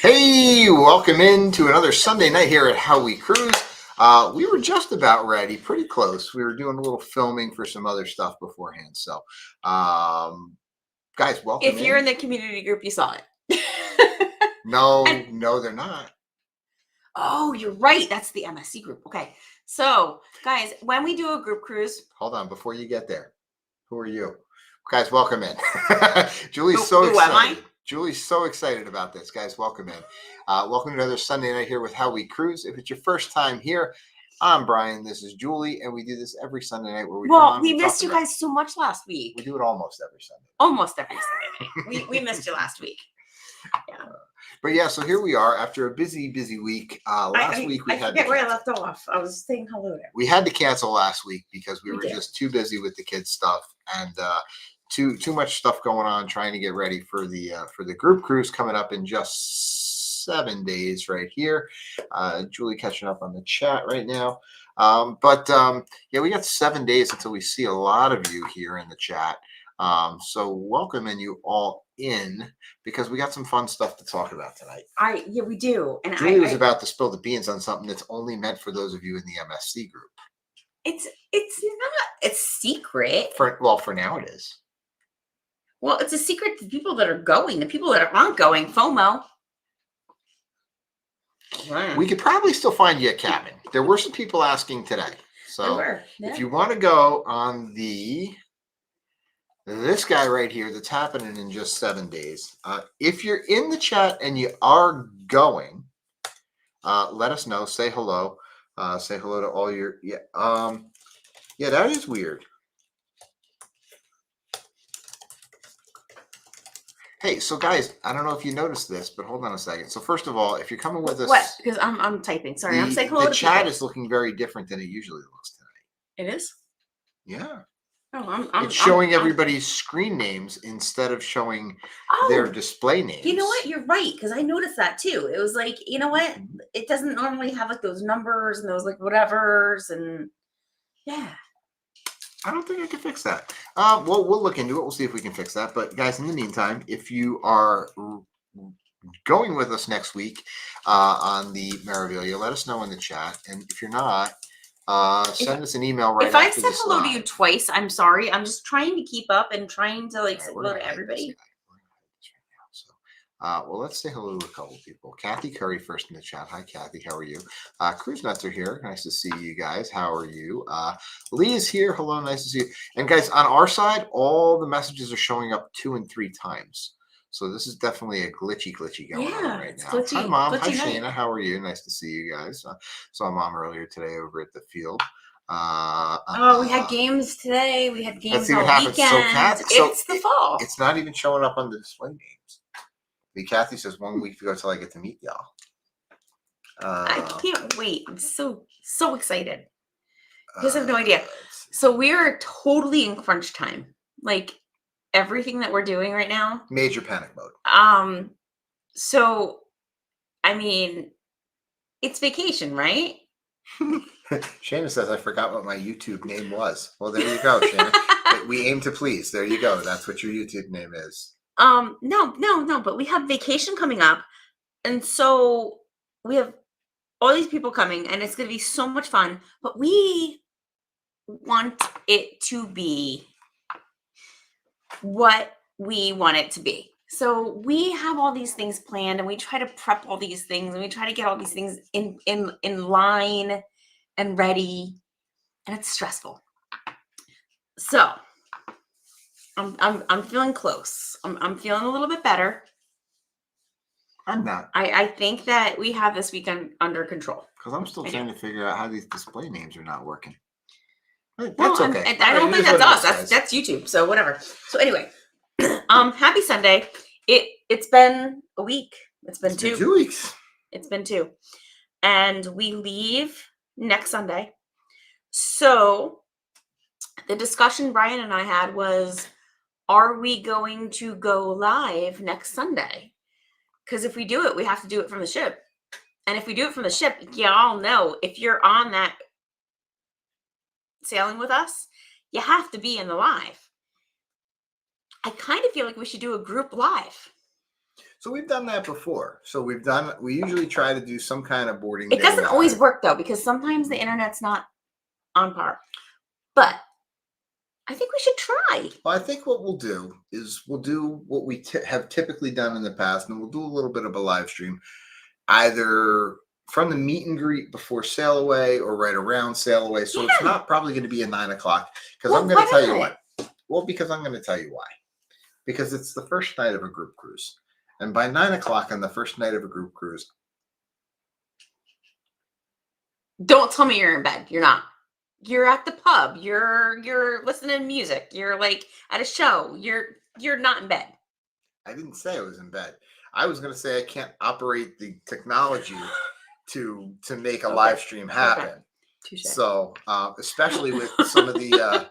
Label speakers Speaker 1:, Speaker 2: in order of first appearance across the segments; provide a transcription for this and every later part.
Speaker 1: Hey, welcome into another Sunday night here at How We Cruise. We were just about ready, pretty close. We were doing a little filming for some other stuff beforehand. So, guys, welcome
Speaker 2: If you're in
Speaker 1: in.
Speaker 2: the community group, you saw it.
Speaker 1: No, they're not.
Speaker 2: Oh, you're right. That's the MSC group. Okay. So, guys, when we do a group cruise,
Speaker 1: Hold on, before you get there. Who are you? Guys, welcome in. Julie's so
Speaker 2: who am I?
Speaker 1: excited. Julie's so excited about this. Guys, welcome in. Welcome to another Sunday night here with How We Cruise. If it's your first time here, I'm Brian. This is Julie, and we do this every Sunday night where we come on.
Speaker 2: We missed you guys so much last week.
Speaker 1: We do it almost every Sunday.
Speaker 2: Almost every Sunday. we missed you last week. Yeah.
Speaker 1: But yeah, so here we are after a busy week. Last week we
Speaker 2: I
Speaker 1: had
Speaker 2: forget where I left off. I was saying hello to.
Speaker 1: We had to cancel last week because we were just too busy with the kids' stuff and too much stuff going on trying to get ready for the group cruise coming up in just 7 days right here. Julie catching up on the chat right now. Yeah, we got 7 days until we see a lot of you here in the chat. So welcoming you all in because we got some fun stuff to talk about tonight.
Speaker 2: We do. And
Speaker 1: Julie was about to spill the beans on something that's only meant for those of you in the MSC group.
Speaker 2: It's not a secret.
Speaker 1: For now it is.
Speaker 2: Well, it's a secret to people that are going. The people that aren't going, FOMO.
Speaker 1: Wow. We could probably still find you a cabin. There were some people asking today. So if you want to go on this guy right here that's happening in just 7 days, if you're in the chat and you are going, let us know. Say hello. Say hello to all your yeah, that is weird. Hey, so guys, I don't know if you noticed this, but hold on a second. So first of all, if you're coming with us,
Speaker 2: what? Because I'm typing. Sorry, I'm saying hello.
Speaker 1: The chat is looking very different than it usually looks tonight.
Speaker 2: It is.
Speaker 1: Yeah.
Speaker 2: Oh,
Speaker 1: it's showing everybody's screen names instead of showing their display names.
Speaker 2: You know what? You're right, because I noticed that too. It was like, you know what? It doesn't normally have like those numbers and those like whatevers and yeah.
Speaker 1: I don't think I can fix that. Well, we'll look into it. We'll see if we can fix that. But guys, in the meantime, if you are going with us next week on the Meraviglia, let us know in the chat. And if you're not, send us an email right
Speaker 2: after this. If I said hello to you twice, I'm sorry. I'm just trying to keep up and trying to like say hello to everybody.
Speaker 1: Well, let's say hello to a couple people. Kathy Curry first in the chat. Hi, Kathy. How are you? Cruise Nuts are here. Nice to see you guys. How are you? Lee is here. Hello. Nice to see you. And guys, on our side, all the messages are showing up 2 and 3 times. So this is definitely a glitchy going on right now.
Speaker 2: Glitchy,
Speaker 1: hi, Mom. Hi,
Speaker 2: night.
Speaker 1: Shayna. How are you? Nice to see you guys. Saw Mom earlier today over at the field.
Speaker 2: We had games today. We had games all weekend. It's the fall.
Speaker 1: It's not even showing up on the display names. Kathy says 1 week to go till I get to meet y'all.
Speaker 2: I can't wait. I'm so excited. You guys have no idea. So we're totally in crunch time. Like everything that we're doing right now.
Speaker 1: Major panic mode.
Speaker 2: So I mean, it's vacation, right?
Speaker 1: Shana says I forgot what my YouTube name was. Well, there you go, Shana. We aim to please. There you go. That's what your YouTube name is.
Speaker 2: No, but we have vacation coming up. And so we have all these people coming and it's going to be so much fun, but we want it to be what we want it to be. So we have all these things planned and we try to prep all these things and we try to get all these things in line and ready, and it's stressful. So I'm feeling close. I'm feeling a little bit better.
Speaker 1: I'm not.
Speaker 2: I think that we have this weekend under control.
Speaker 1: Because I'm still trying to figure out how these display names are not working.
Speaker 2: That's okay. I don't think that's us. That's YouTube. So whatever. So anyway, happy Sunday. It's been a week. It's been 2
Speaker 1: weeks.
Speaker 2: It's been 2. And we leave next Sunday. So the discussion Brian and I had was, are we going to go live next Sunday? Because if we do it, we have to do it from the ship. And if we do it from the ship, y'all know, if you're on that sailing with us, you have to be in the live. I kind of feel like we should do a group live.
Speaker 1: So we've done that before. So we usually try to do some kind of boarding.
Speaker 2: It
Speaker 1: day
Speaker 2: doesn't always
Speaker 1: live.
Speaker 2: work though, because sometimes the internet's not on par. But I think we should try.
Speaker 1: Well, I think what we'll do is we'll do what we have typically done in the past, and we'll do a little bit of a live stream, either from the meet and greet before sail away or right around sail away. So it's not probably going to be at 9 o'clock, because I'm going to tell you what. Well, because I'm going to tell you why. Because it's the first night of a group cruise. And by 9 o'clock on the first night of a group cruise.
Speaker 2: Don't tell me you're in bed. You're not. You're at the pub. You're listening to music. You're like at a show. You're not in bed.
Speaker 1: I didn't say I was in bed. I was going to say I can't operate the technology to make a live stream happen.
Speaker 2: Okay.
Speaker 1: So, especially with some of the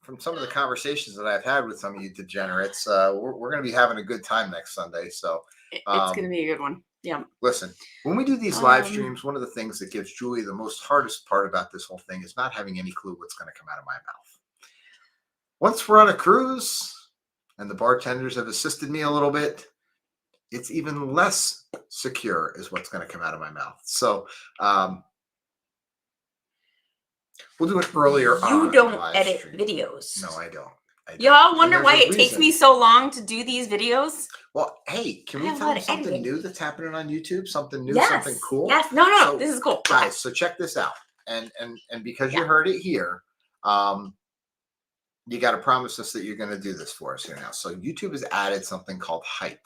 Speaker 1: from some of the conversations that I've had with some of you degenerates, we're going to be having a good time next Sunday. So
Speaker 2: it's going to be a good one. Yeah.
Speaker 1: Listen, when we do these live streams, one of the things that gives Julie the most hardest part about this whole thing is not having any clue what's going to come out of my mouth. Once we're on a cruise and the bartenders have assisted me a little bit, it's even less secure is what's going to come out of my mouth. So we'll do it earlier on.
Speaker 2: You don't edit videos.
Speaker 1: No, I don't.
Speaker 2: Y'all wonder why it takes me so long to do these videos?
Speaker 1: Well, hey, can we tell them something new that's happening on YouTube? Something new, something cool?
Speaker 2: Yes. No, this is cool.
Speaker 1: Guys, so check this out. And because you heard it here, you got to promise us that you're going to do this for us here now. So YouTube has added something called Hype.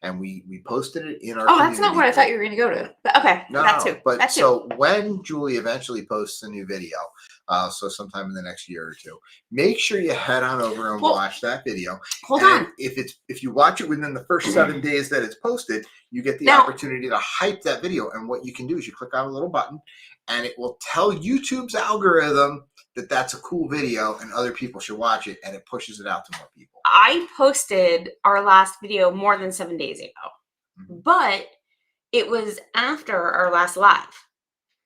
Speaker 1: And we posted it in our community.
Speaker 2: That's not what I thought you were going to go to. But okay, too.
Speaker 1: But so when Julie eventually posts a new video, so sometime in the next year or two, make sure you head on over and watch that video.
Speaker 2: Hold on.
Speaker 1: If you watch it within the first 7 days that it's posted, you get the opportunity to hype that video. And what you can do is you click on a little button, and it will tell YouTube's algorithm that that's a cool video and other people should watch it, and it pushes it out to more people.
Speaker 2: I posted our last video more than 7 days ago, but it was after our last live.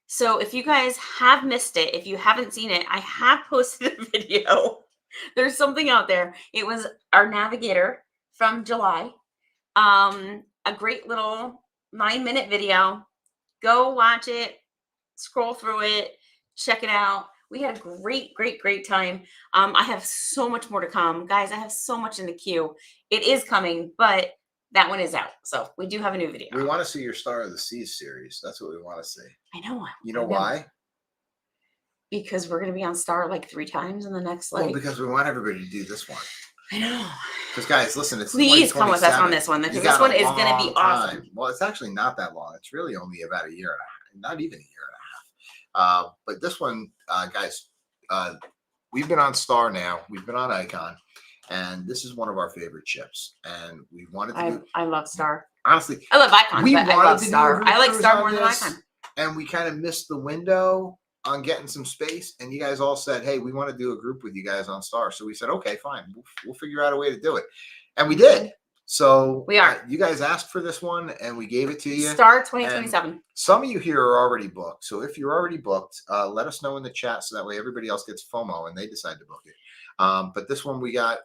Speaker 2: So if you guys have missed it, if you haven't seen it, I have posted a video. There's something out there. It was our navigator from July. A great little 9-minute video. Go watch it, scroll through it, check it out. We had a great time. I have so much more to come. Guys, I have so much in the queue. It is coming, but that one is out. So we do have a new video.
Speaker 1: We want to see your Star of the Seas series. That's what we want to see.
Speaker 2: I know.
Speaker 1: You know why?
Speaker 2: Because we're going to be on Star like 3 times in the next
Speaker 1: Well, because we want everybody to do this one.
Speaker 2: I know.
Speaker 1: Because guys, listen, it's
Speaker 2: please come with us on this one. Because this one is going to be awesome.
Speaker 1: Well, it's actually not that long. It's really only about a year and a half. Not even a year and a half. But this one, guys, we've been on Star now. We've been on Icon, and this is one of our favorite ships. And we wanted to.
Speaker 2: I love Star.
Speaker 1: Honestly,
Speaker 2: I love Icon. But I love Star. I like Star more than Icon.
Speaker 1: And we kind of missed the window on getting some space. And you guys all said, "Hey, we want to do a group with you guys on Star." So we said, "Okay, fine. We'll figure out a way to do it," and we did. So
Speaker 2: we are.
Speaker 1: You guys asked for this one, and we gave it to you.
Speaker 2: Star 2027. And
Speaker 1: some of you here are already booked. So if you're already booked, let us know in the chat so that way everybody else gets FOMO and they decide to book it. But this one we got.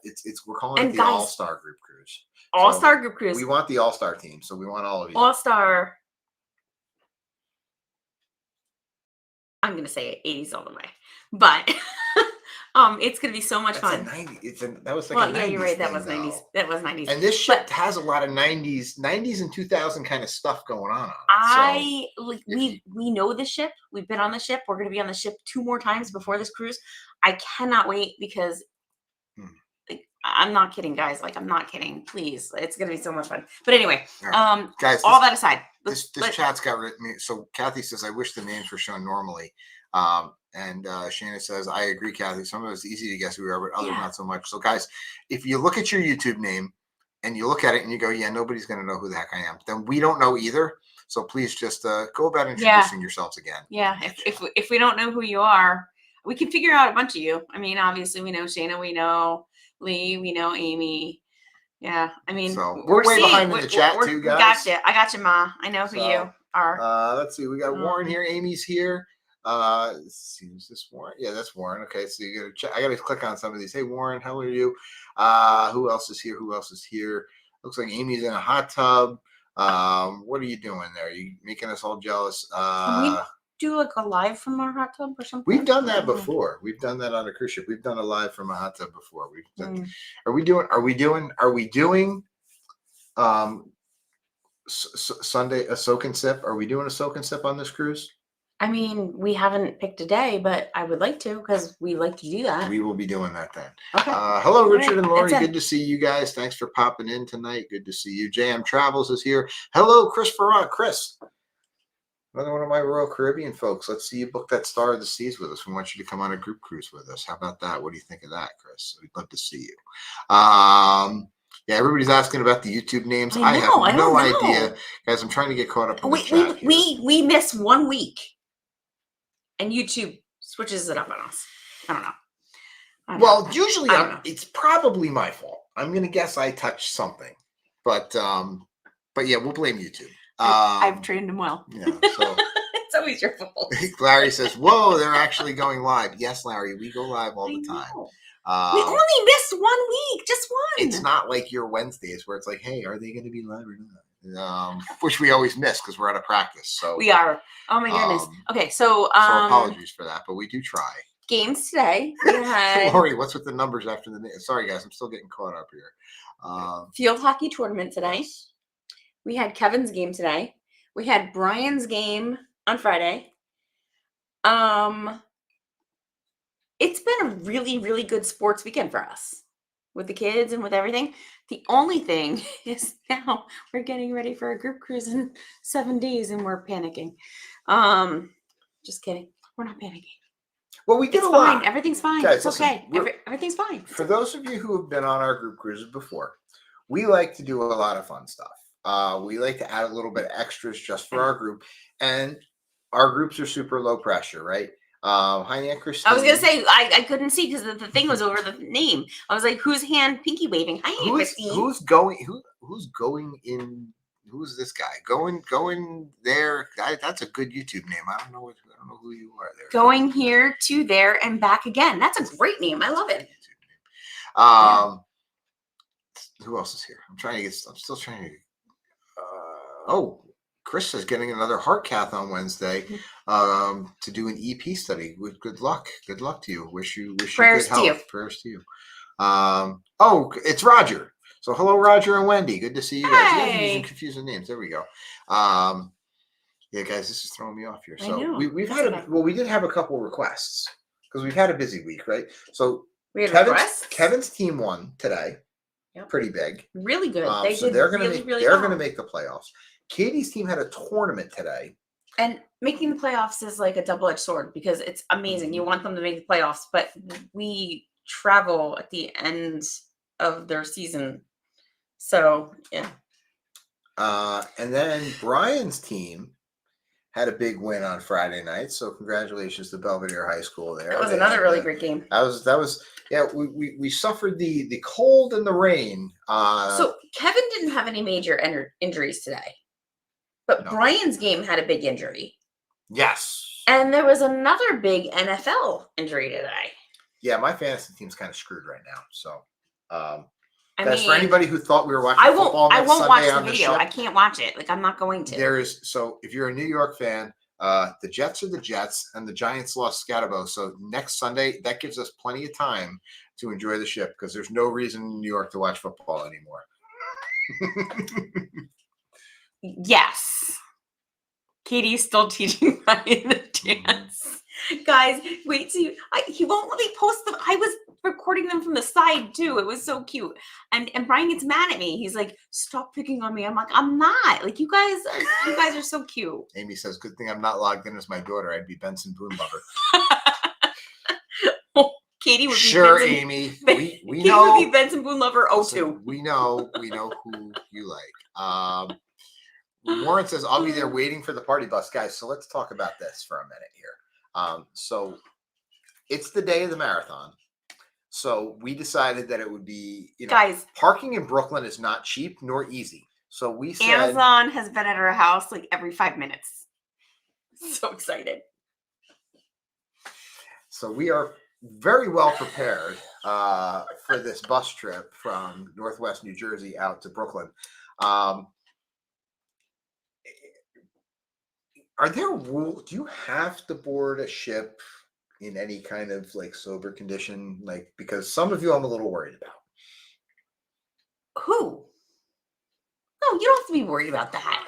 Speaker 1: We're calling it the All-Star Group Cruise.
Speaker 2: All-Star Group Cruise.
Speaker 1: We want the All-Star team, so we want all of you.
Speaker 2: All-Star. I'm gonna say 80s all the way, but it's gonna be so much fun.
Speaker 1: That was like a 90s.
Speaker 2: Yeah, you're right. That was 90s. That was 90s.
Speaker 1: And this ship has a lot of 90s and 2000 kind of stuff going on.
Speaker 2: We know the ship. We've been on the ship. We're gonna be on the ship 2 more times before this cruise. I cannot wait because I'm not kidding, guys. Like, I'm not kidding. Please, it's gonna be so much fun. But anyway,
Speaker 1: guys,
Speaker 2: all that aside,
Speaker 1: this chat's got written. So Kathy says, "I wish the names were shown normally." And Shana says, "I agree, Kathy. Some of it's easy to guess who we are, but others not so much." So, guys, if you look at your YouTube name and you look at it and you go, "Yeah, nobody's gonna know who the heck I am," then we don't know either. So please just go about introducing yourselves again.
Speaker 2: Yeah. If we don't know who you are, we can figure out a bunch of you. I mean, obviously, we know Shana. We know Lee, we know Amy. Yeah, I mean,
Speaker 1: so we're way behind in the chat too, guys.
Speaker 2: I got you, Ma. I know who you are.
Speaker 1: Let's see. We got Warren here. Amy's here. Let's see, is this Warren? Yeah, that's Warren. Okay, so you gotta check. I gotta click on some of these. Hey, Warren, how are you? Who else is here? Looks like Amy's in a hot tub. What are you doing there? You making us all jealous.
Speaker 2: Can we do like a live from our hot tub or something?
Speaker 1: We've done that before. We've done that on a cruise ship. We've done a live from a hot tub before. We've done, Are we doing Sunday a soak and sip? Are we doing a soak and sip on this cruise?
Speaker 2: I mean, we haven't picked a day, but I would like to because we like to do that.
Speaker 1: We will be doing that then.
Speaker 2: Okay.
Speaker 1: Hello, Richard and Lori. Good to see you guys. Thanks for popping in tonight. Good to see you. JM Travels is here. Hello, Chris Ferrant. Chris, another one of my Royal Caribbean folks. Let's see you book that Star of the Seas with us. We want you to come on a group cruise with us. How about that? What do you think of that, Chris? We'd love to see you. Yeah, everybody's asking about the YouTube names. I have no idea. Guys, I'm trying to get caught up in the chat here.
Speaker 2: We miss 1 week. And YouTube switches it up on us. I don't know.
Speaker 1: Well, usually it's probably my fault. I'm going to guess I touched something. But yeah, we'll blame YouTube.
Speaker 2: I've trained him well.
Speaker 1: Yeah, so
Speaker 2: it's always your fault.
Speaker 1: Larry says, whoa, they're actually going live. Yes, Larry, we go live all the time.
Speaker 2: We only missed 1 week, just one.
Speaker 1: It's not like your Wednesdays where it's like, hey, are they going to be live or not? Which we always miss because we're out of practice. So
Speaker 2: we are. Oh my goodness. Okay, so
Speaker 1: apologies for that, but we do try.
Speaker 2: Games today. We had
Speaker 1: Lori, what's with the numbers after the name? Sorry, guys, I'm still getting caught up here.
Speaker 2: Field hockey tournament today. Yes. We had Kevin's game today. We had Brian's game on Friday. It's been a really, really good sports weekend for us with the kids and with everything. The only thing is now we're getting ready for a group cruise in 7 days and we're panicking. Just kidding. We're not panicking.
Speaker 1: Well, we did a lot.
Speaker 2: Everything's fine.
Speaker 1: Guys,
Speaker 2: it's okay. Everything's fine.
Speaker 1: For those of you who have been on our group cruises before, we like to do a lot of fun stuff. We like to add a little bit of extras just for our group. And our groups are super low pressure, right? Hi, Aunt Christine.
Speaker 2: I was gonna say I couldn't see because the thing was over the name. I was like, "Whose hand pinky waving?" Hi, Aunt Christine.
Speaker 1: Who's going in? Who's this guy going there? That's a good YouTube name. I don't know who you are there.
Speaker 2: Going here to there and back again. That's a great name. I love it.
Speaker 1: Who else is here? I'm still trying to. Chris is getting another heart cath on Wednesday to do an EP study. Good luck. Good luck to you. Wish you
Speaker 2: Prayers
Speaker 1: good health. Prayers to you. It's Roger. So hello, Roger and Wendy. Good to see you guys.
Speaker 2: Hey.
Speaker 1: Yeah, using confusing names. There we go. Yeah, guys, this is throwing me off here. So we did have a couple requests because we've had a busy week, right? So
Speaker 2: we had requests.
Speaker 1: Kevin's team won today.
Speaker 2: Yep.
Speaker 1: Pretty big.
Speaker 2: Really good.
Speaker 1: They're going to make the playoffs. Katie's team had a tournament today.
Speaker 2: And making the playoffs is like a double-edged sword because it's amazing. You want them to make the playoffs, but we travel at the end of their season. So, yeah.
Speaker 1: And then Brian's team had a big win on Friday night. So congratulations to Belvedere High School there.
Speaker 2: That was another really great game.
Speaker 1: That was we suffered the cold and the rain.
Speaker 2: So Kevin didn't have any major injuries today. But Brian's game had a big injury.
Speaker 1: Yes.
Speaker 2: And there was another big NFL injury today.
Speaker 1: Yeah, my fantasy team's kind of screwed right now. So, for anybody who thought we were watching football
Speaker 2: I won't
Speaker 1: Sunday
Speaker 2: watch the video. I can't watch it. Like, I'm not going to.
Speaker 1: So if you're a New York fan, the Jets are the Jets and the Giants lost Scatabo. So next Sunday, that gives us plenty of time to enjoy the ship because there's no reason in New York to watch football anymore.
Speaker 2: Yes. Katie's still teaching Ryan the dance. Guys, wait till he won't let me post them. I was recording them from the side too. It was so cute. And Brian gets mad at me. He's like, "Stop picking on me." I'm like, "I'm not." Like, you guys are so cute.
Speaker 1: Amy says, "Good thing I'm not logged in as my daughter. I'd be Benson Boone lover."
Speaker 2: Katie would be
Speaker 1: sure, Benson, Amy. We
Speaker 2: Katie
Speaker 1: know
Speaker 2: would be Benson Boone lover.
Speaker 1: So we know who you like. Warren says, "I'll be there waiting for the party bus." Guys, so let's talk about this for a minute here. So it's the day of the marathon. So we decided that it would be,
Speaker 2: guys,
Speaker 1: parking in Brooklyn is not cheap nor easy. So we said
Speaker 2: Amazon has been at our house like every 5 minutes. So excited.
Speaker 1: So we are very well prepared for this bus trip from Northwest New Jersey out to Brooklyn. Um, are there rules? Do you have to board a ship in any kind of like sober condition? Like, because some of you I'm a little worried about.
Speaker 2: Who? No, you don't have to be worried about that.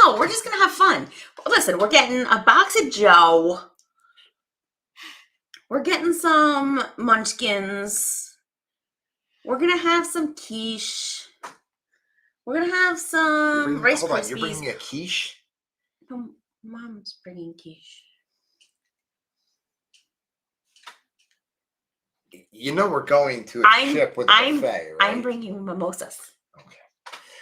Speaker 2: No, we're just gonna have fun. Listen, we're getting a box of Joe. We're getting some munchkins. We're gonna have some quiche. We're gonna have some Rice
Speaker 1: Hold on,
Speaker 2: Krispies.
Speaker 1: you're bringing a quiche?
Speaker 2: No, Mom's bringing quiche.
Speaker 1: You know we're going to a ship with a buffet, right?
Speaker 2: I'm bringing mimosas.
Speaker 1: Okay.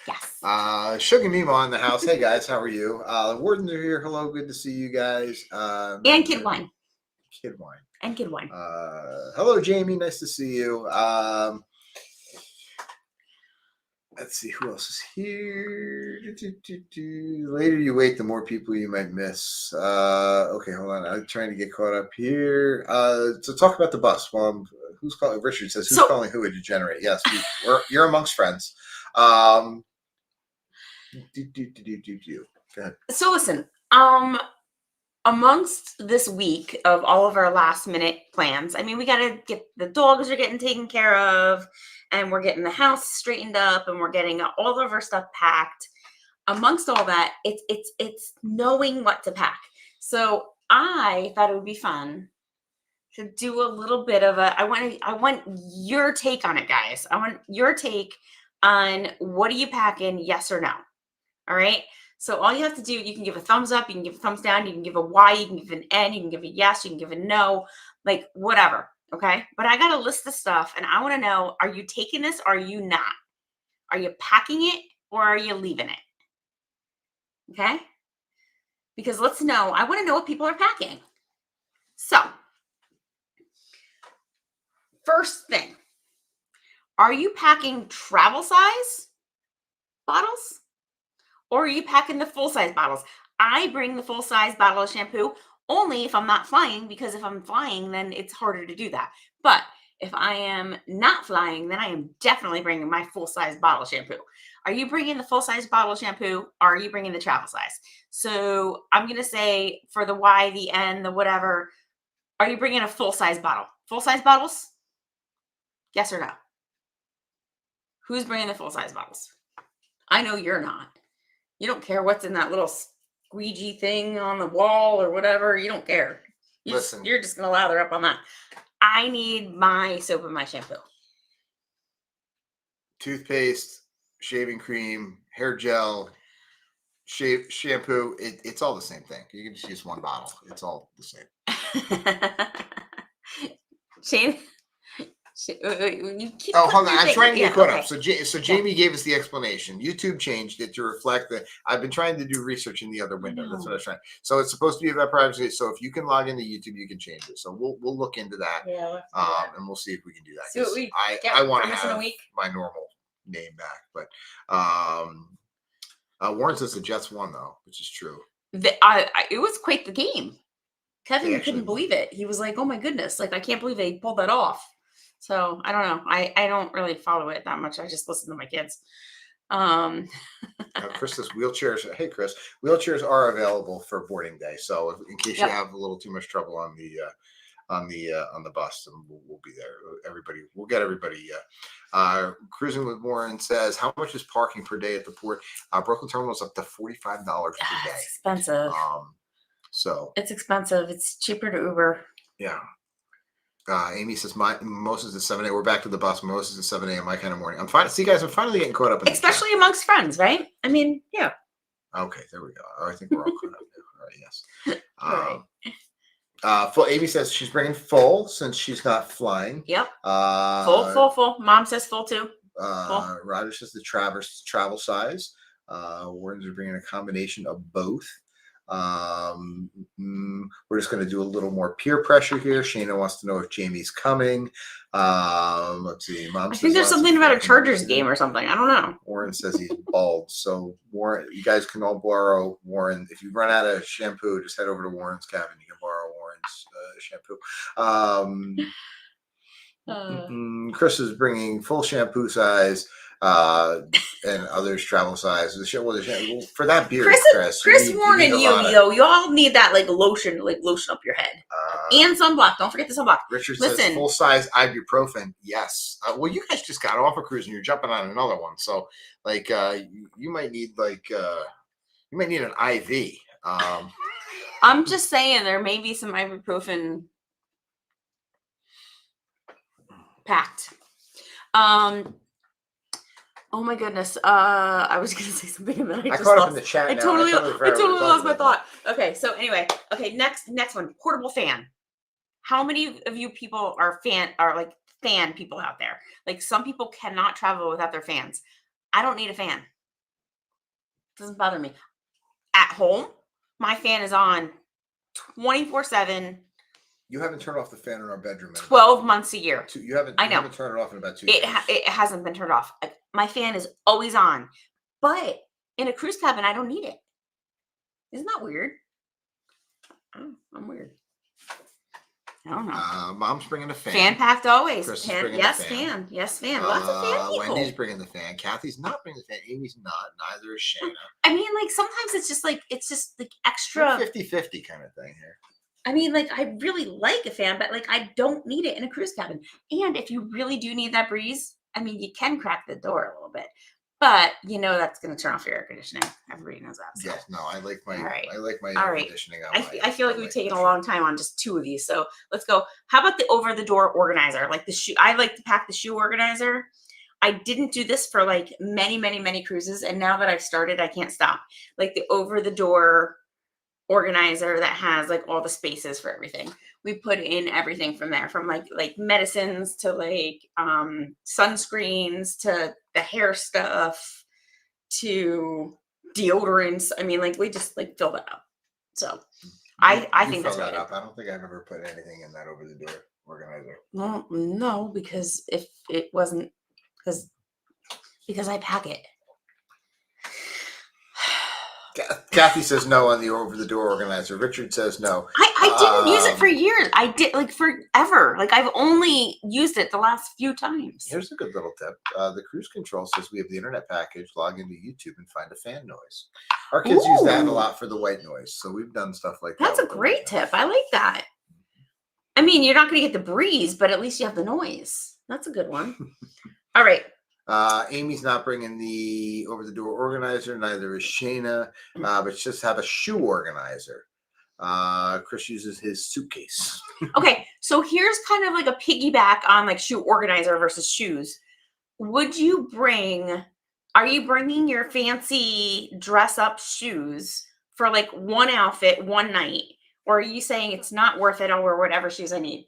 Speaker 2: Yes.
Speaker 1: Sugar Mima in the house. Hey guys, how are you? The wardens are here. Hello, good to see you guys.
Speaker 2: And kid wine.
Speaker 1: Kid wine.
Speaker 2: And kid wine.
Speaker 1: Hello, Jamie. Nice to see you. Let's see who else is here. The later you wait, the more people you might miss. Okay, hold on. I'm trying to get caught up here. So talk about the bus. Well, who's calling? Richard says, "Who's calling who a degenerate?" Yes, you're amongst friends. Go ahead.
Speaker 2: So listen, amongst this week of all of our last minute plans, I mean, we got to get the dogs are getting taken care of, and we're getting the house straightened up, and we're getting all of our stuff packed. Amongst all that, it's knowing what to pack. So I thought it would be fun to do a little bit of I want your take on it, guys. I want your take on what are you packing, yes or no. All right. So all you have to do, you can give a thumbs up, you can give a thumbs down, you can give a Y, you can give an N, you can give a yes, you can give a no, like whatever. Okay. But I got a list of stuff and I want to know, are you taking this or are you not? Are you packing it or are you leaving it? Okay. Because let's know, I want to know what people are packing. So first thing, are you packing travel size bottles? Or are you packing the full-size bottles? I bring the full-size bottle of shampoo only if I'm not flying, because if I'm flying, then it's harder to do that. But if I am not flying, then I am definitely bringing my full-size bottle of shampoo. Are you bringing the full-size bottle of shampoo, or are you bringing the travel size? So I'm going to say for the Y, the N, the whatever, are you bringing a full-size bottle? Full-size bottles? Yes or no? Who's bringing the full-size bottles? I know you're not. You don't care what's in that little squeegee thing on the wall or whatever. You don't care. You're just going to lather up on that. I need my soap and my shampoo.
Speaker 1: Toothpaste, shaving cream, hair gel, shampoo. It's all the same thing. You can just use one bottle. It's all the same.
Speaker 2: Shane? You keep
Speaker 1: hold on. I'm trying to get caught up. So Jamie gave us the explanation. YouTube changed it to reflect that I've been trying to do research in the other window. That's what I was trying. So it's supposed to be about privacy. So if you can log into YouTube, you can change it. So we'll look into that. Yeah. And we'll see if we can do that.
Speaker 2: See what we
Speaker 1: I want to have my normal name back, but Warren says the Jets won though, which is true.
Speaker 2: It was quite the game. Kevin couldn't believe it. He was like, "Oh my goodness! Like I can't believe they pulled that off." So I don't know. I don't really follow it that much. I just listen to my kids.
Speaker 1: Chris says wheelchairs. Hey, Chris, wheelchairs are available for boarding day. So in case you have a little too much trouble on the bus, and we'll be there. We'll get everybody. Cruising with Warren says, how much is parking per day at the port? Brooklyn Terminal is up to $45 per day.
Speaker 2: It's expensive.
Speaker 1: So
Speaker 2: it's expensive. It's cheaper to Uber.
Speaker 1: Yeah. Amy says, mimosas at 7 a.m. We're back to the bus. Mimosas at 7 a.m. my kind of morning. I'm fine. See, guys, I'm finally getting caught up in
Speaker 2: especially amongst friends, right? I mean, yeah.
Speaker 1: Okay, there we go. I think we're all caught up now. All right, yes. Full. Amy says she's bringing full since she's not flying.
Speaker 2: Yep. Full. Mom says full too.
Speaker 1: Full. Roger says the travel size. Warren's are bringing a combination of both. We're just going to do a little more peer pressure here. Shayna wants to know if Jamie's coming. Let's see. Mom, I
Speaker 2: think there's something about a Chargers game or something. I don't know.
Speaker 1: Warren says he's bald. So Warren, you guys can all borrow Warren. If you run out of shampoo, just head over to Warren's cabin. You can borrow Warren's shampoo.
Speaker 2: Uh,
Speaker 1: Chris is bringing full shampoo size, and others travel size. For that beard,
Speaker 2: Chris
Speaker 1: you need
Speaker 2: warning
Speaker 1: a lot of-
Speaker 2: though. You all need that like lotion up your head and sunblock. Don't forget the sunblock.
Speaker 1: Richard says full size ibuprofen. Yes. Well, you guys just got off a cruise and you're jumping on another one, so like you might need an IV.
Speaker 2: I'm just saying there may be some ibuprofen packed. Oh my goodness. I was gonna say something and then I just
Speaker 1: caught
Speaker 2: lost.
Speaker 1: up in the chat.
Speaker 2: I
Speaker 1: now.
Speaker 2: totally lost my
Speaker 1: about.
Speaker 2: thought. Okay, so anyway, next one, portable fan. How many of you people are fan people out there? Like some people cannot travel without their fans. I don't need a fan. Doesn't bother me. At home, my fan is on 24/7.
Speaker 1: You haven't turned off the fan in our bedroom.
Speaker 2: 12 months a year.
Speaker 1: You haven't turned it off in about 2
Speaker 2: years.
Speaker 1: years.
Speaker 2: It hasn't been turned off. My fan is always on. But in a cruise cabin, I don't need it. Isn't that weird? Oh, I'm weird. I don't know.
Speaker 1: Mom's bringing a fan.
Speaker 2: Fan packed always.
Speaker 1: Chris is
Speaker 2: fan.
Speaker 1: bringing
Speaker 2: Yes,
Speaker 1: the fan.
Speaker 2: fan. Yes, fan. Lots of fan people.
Speaker 1: Wendy's bringing the fan. Kathy's not bringing the fan. Amy's not. Neither is Shayna.
Speaker 2: I mean, like sometimes it's just like extra
Speaker 1: 50-50 kind of thing here.
Speaker 2: I mean, like I really like a fan, but like I don't need it in a cruise cabin. And if you really do need that breeze, I mean, you can crack the door a little bit, but you know that's going to turn off your air conditioning. Everybody knows that. So.
Speaker 1: Yes, no, I like my
Speaker 2: All
Speaker 1: air conditioning.
Speaker 2: I feel like we've taken a long time on just two of these, so let's go. How about the over-the-door organizer? Like the shoe. I like to pack the shoe organizer. I didn't do this for like many cruises, and now that I've started, I can't stop. Like the over-the-door organizer that has like all the spaces for everything. We put in everything from there, from like medicines to like sunscreens to the hair stuff to deodorants. I mean, like we just like fill that up. So I think that's
Speaker 1: that up. I don't think I've ever put anything in that over the door organizer.
Speaker 2: Well, no, because if it wasn't because I pack it.
Speaker 1: Kathy says no on the over-the-door organizer. Richard says no.
Speaker 2: I didn't use it for years. I did like forever. Like I've only used it the last few times.
Speaker 1: Here's a good little tip. The cruise control says we have the internet package. Log into YouTube and find a fan noise. Our kids use that a lot for the white noise. So we've done stuff like that.
Speaker 2: That's a great tip. I like that. I mean, you're not going to get the breeze, but at least you have the noise. That's a good one. All right.
Speaker 1: Amy's not bringing the over-the-door organizer. Neither is Shayna. But just have a shoe organizer. Chris uses his suitcase.
Speaker 2: Okay, so here's kind of like a piggyback on like shoe organizer versus shoes. Are you bringing your fancy dress-up shoes for like one outfit, one night? Or are you saying it's not worth it? I'll wear whatever shoes I need?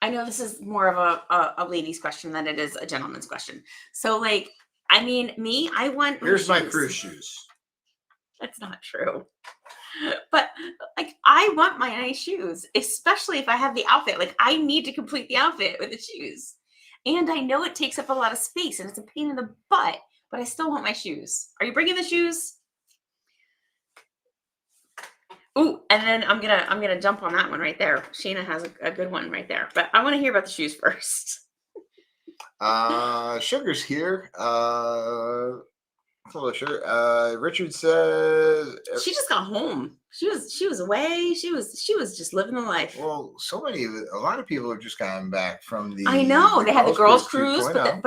Speaker 2: I know this is more of a lady's question than it is a gentleman's question. So, like, I mean, I want.
Speaker 1: Here's my cruise shoes.
Speaker 2: That's not true. But, like, I want my nice shoes, especially if I have the outfit. Like, I need to complete the outfit with the shoes. And I know it takes up a lot of space and it's a pain in the butt, but I still want my shoes. Are you bringing the shoes? Ooh, and then I'm gonna jump on that one right there. Shayna has a good one right there, but I want to hear about the shoes first.
Speaker 1: Sugar's here. Hello, Sugar. Richard says
Speaker 2: she just got home. She was away. She was just living the life.
Speaker 1: Well, a lot of people have just gotten back from the.
Speaker 2: I know they had the girls' cruise,
Speaker 1: 2.0.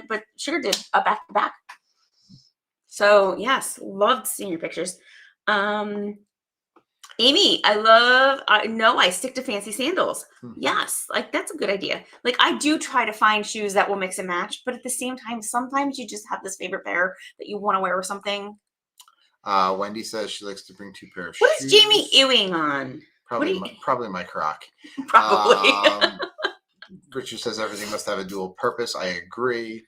Speaker 2: but Sugar did a back to back. So yes, loved seeing your pictures. Amy, I stick to fancy sandals. Yes, like that's a good idea. Like I do try to find shoes that will mix and match, but at the same time, sometimes you just have this favorite pair that you want to wear with something.
Speaker 1: Wendy says she likes to bring 2 pairs of shoes.
Speaker 2: What is Jamie ewing on?
Speaker 1: Probably my Croc.
Speaker 2: Probably.
Speaker 1: Richard says everything must have a dual purpose. I agree.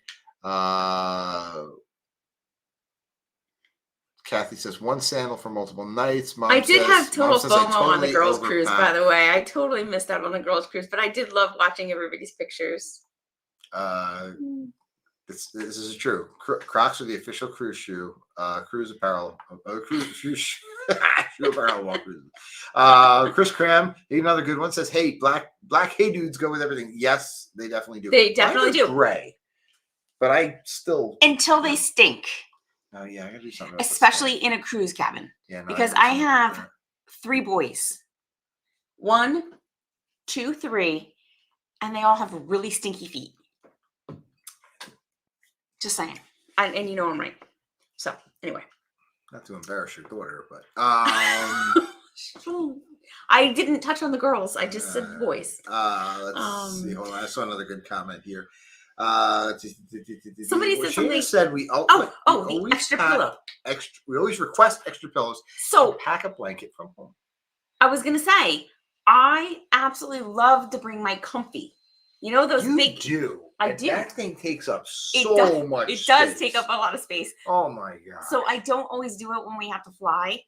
Speaker 1: Kathy says 1 sandal for multiple nights.
Speaker 2: I did have total FOMO on the girls' cruise, by the way. I totally missed out on the girls' cruise, but I did love watching everybody's pictures.
Speaker 1: This is true. Crocs are the official cruise shoe. Cruise apparel. Cruise Chris Cram, another good one, says, "Hey, black hey dudes go with everything." Yes, they definitely do.
Speaker 2: They definitely do.
Speaker 1: Gray, but I still
Speaker 2: until they stink.
Speaker 1: Oh yeah, I gotta do something.
Speaker 2: Especially in a cruise cabin.
Speaker 1: Yeah, no,
Speaker 2: because I have 3 boys. 1, 2, 3, and they all have really stinky feet. Just saying. And you know I'm right. So anyway.
Speaker 1: Not to embarrass your daughter, but
Speaker 2: I didn't touch on the girls. I just said boys.
Speaker 1: Let's see. Hold on. I saw another good comment here.
Speaker 2: Somebody said something.
Speaker 1: Said
Speaker 2: the extra pillow.
Speaker 1: We always request extra pillows.
Speaker 2: So
Speaker 1: pack a blanket from home.
Speaker 2: I was gonna say, I absolutely love to bring my comfy. You know those big. I do.
Speaker 1: That thing takes up so much.
Speaker 2: It does take up a lot of space.
Speaker 1: Oh my god.
Speaker 2: So I don't always do it when we have to fly.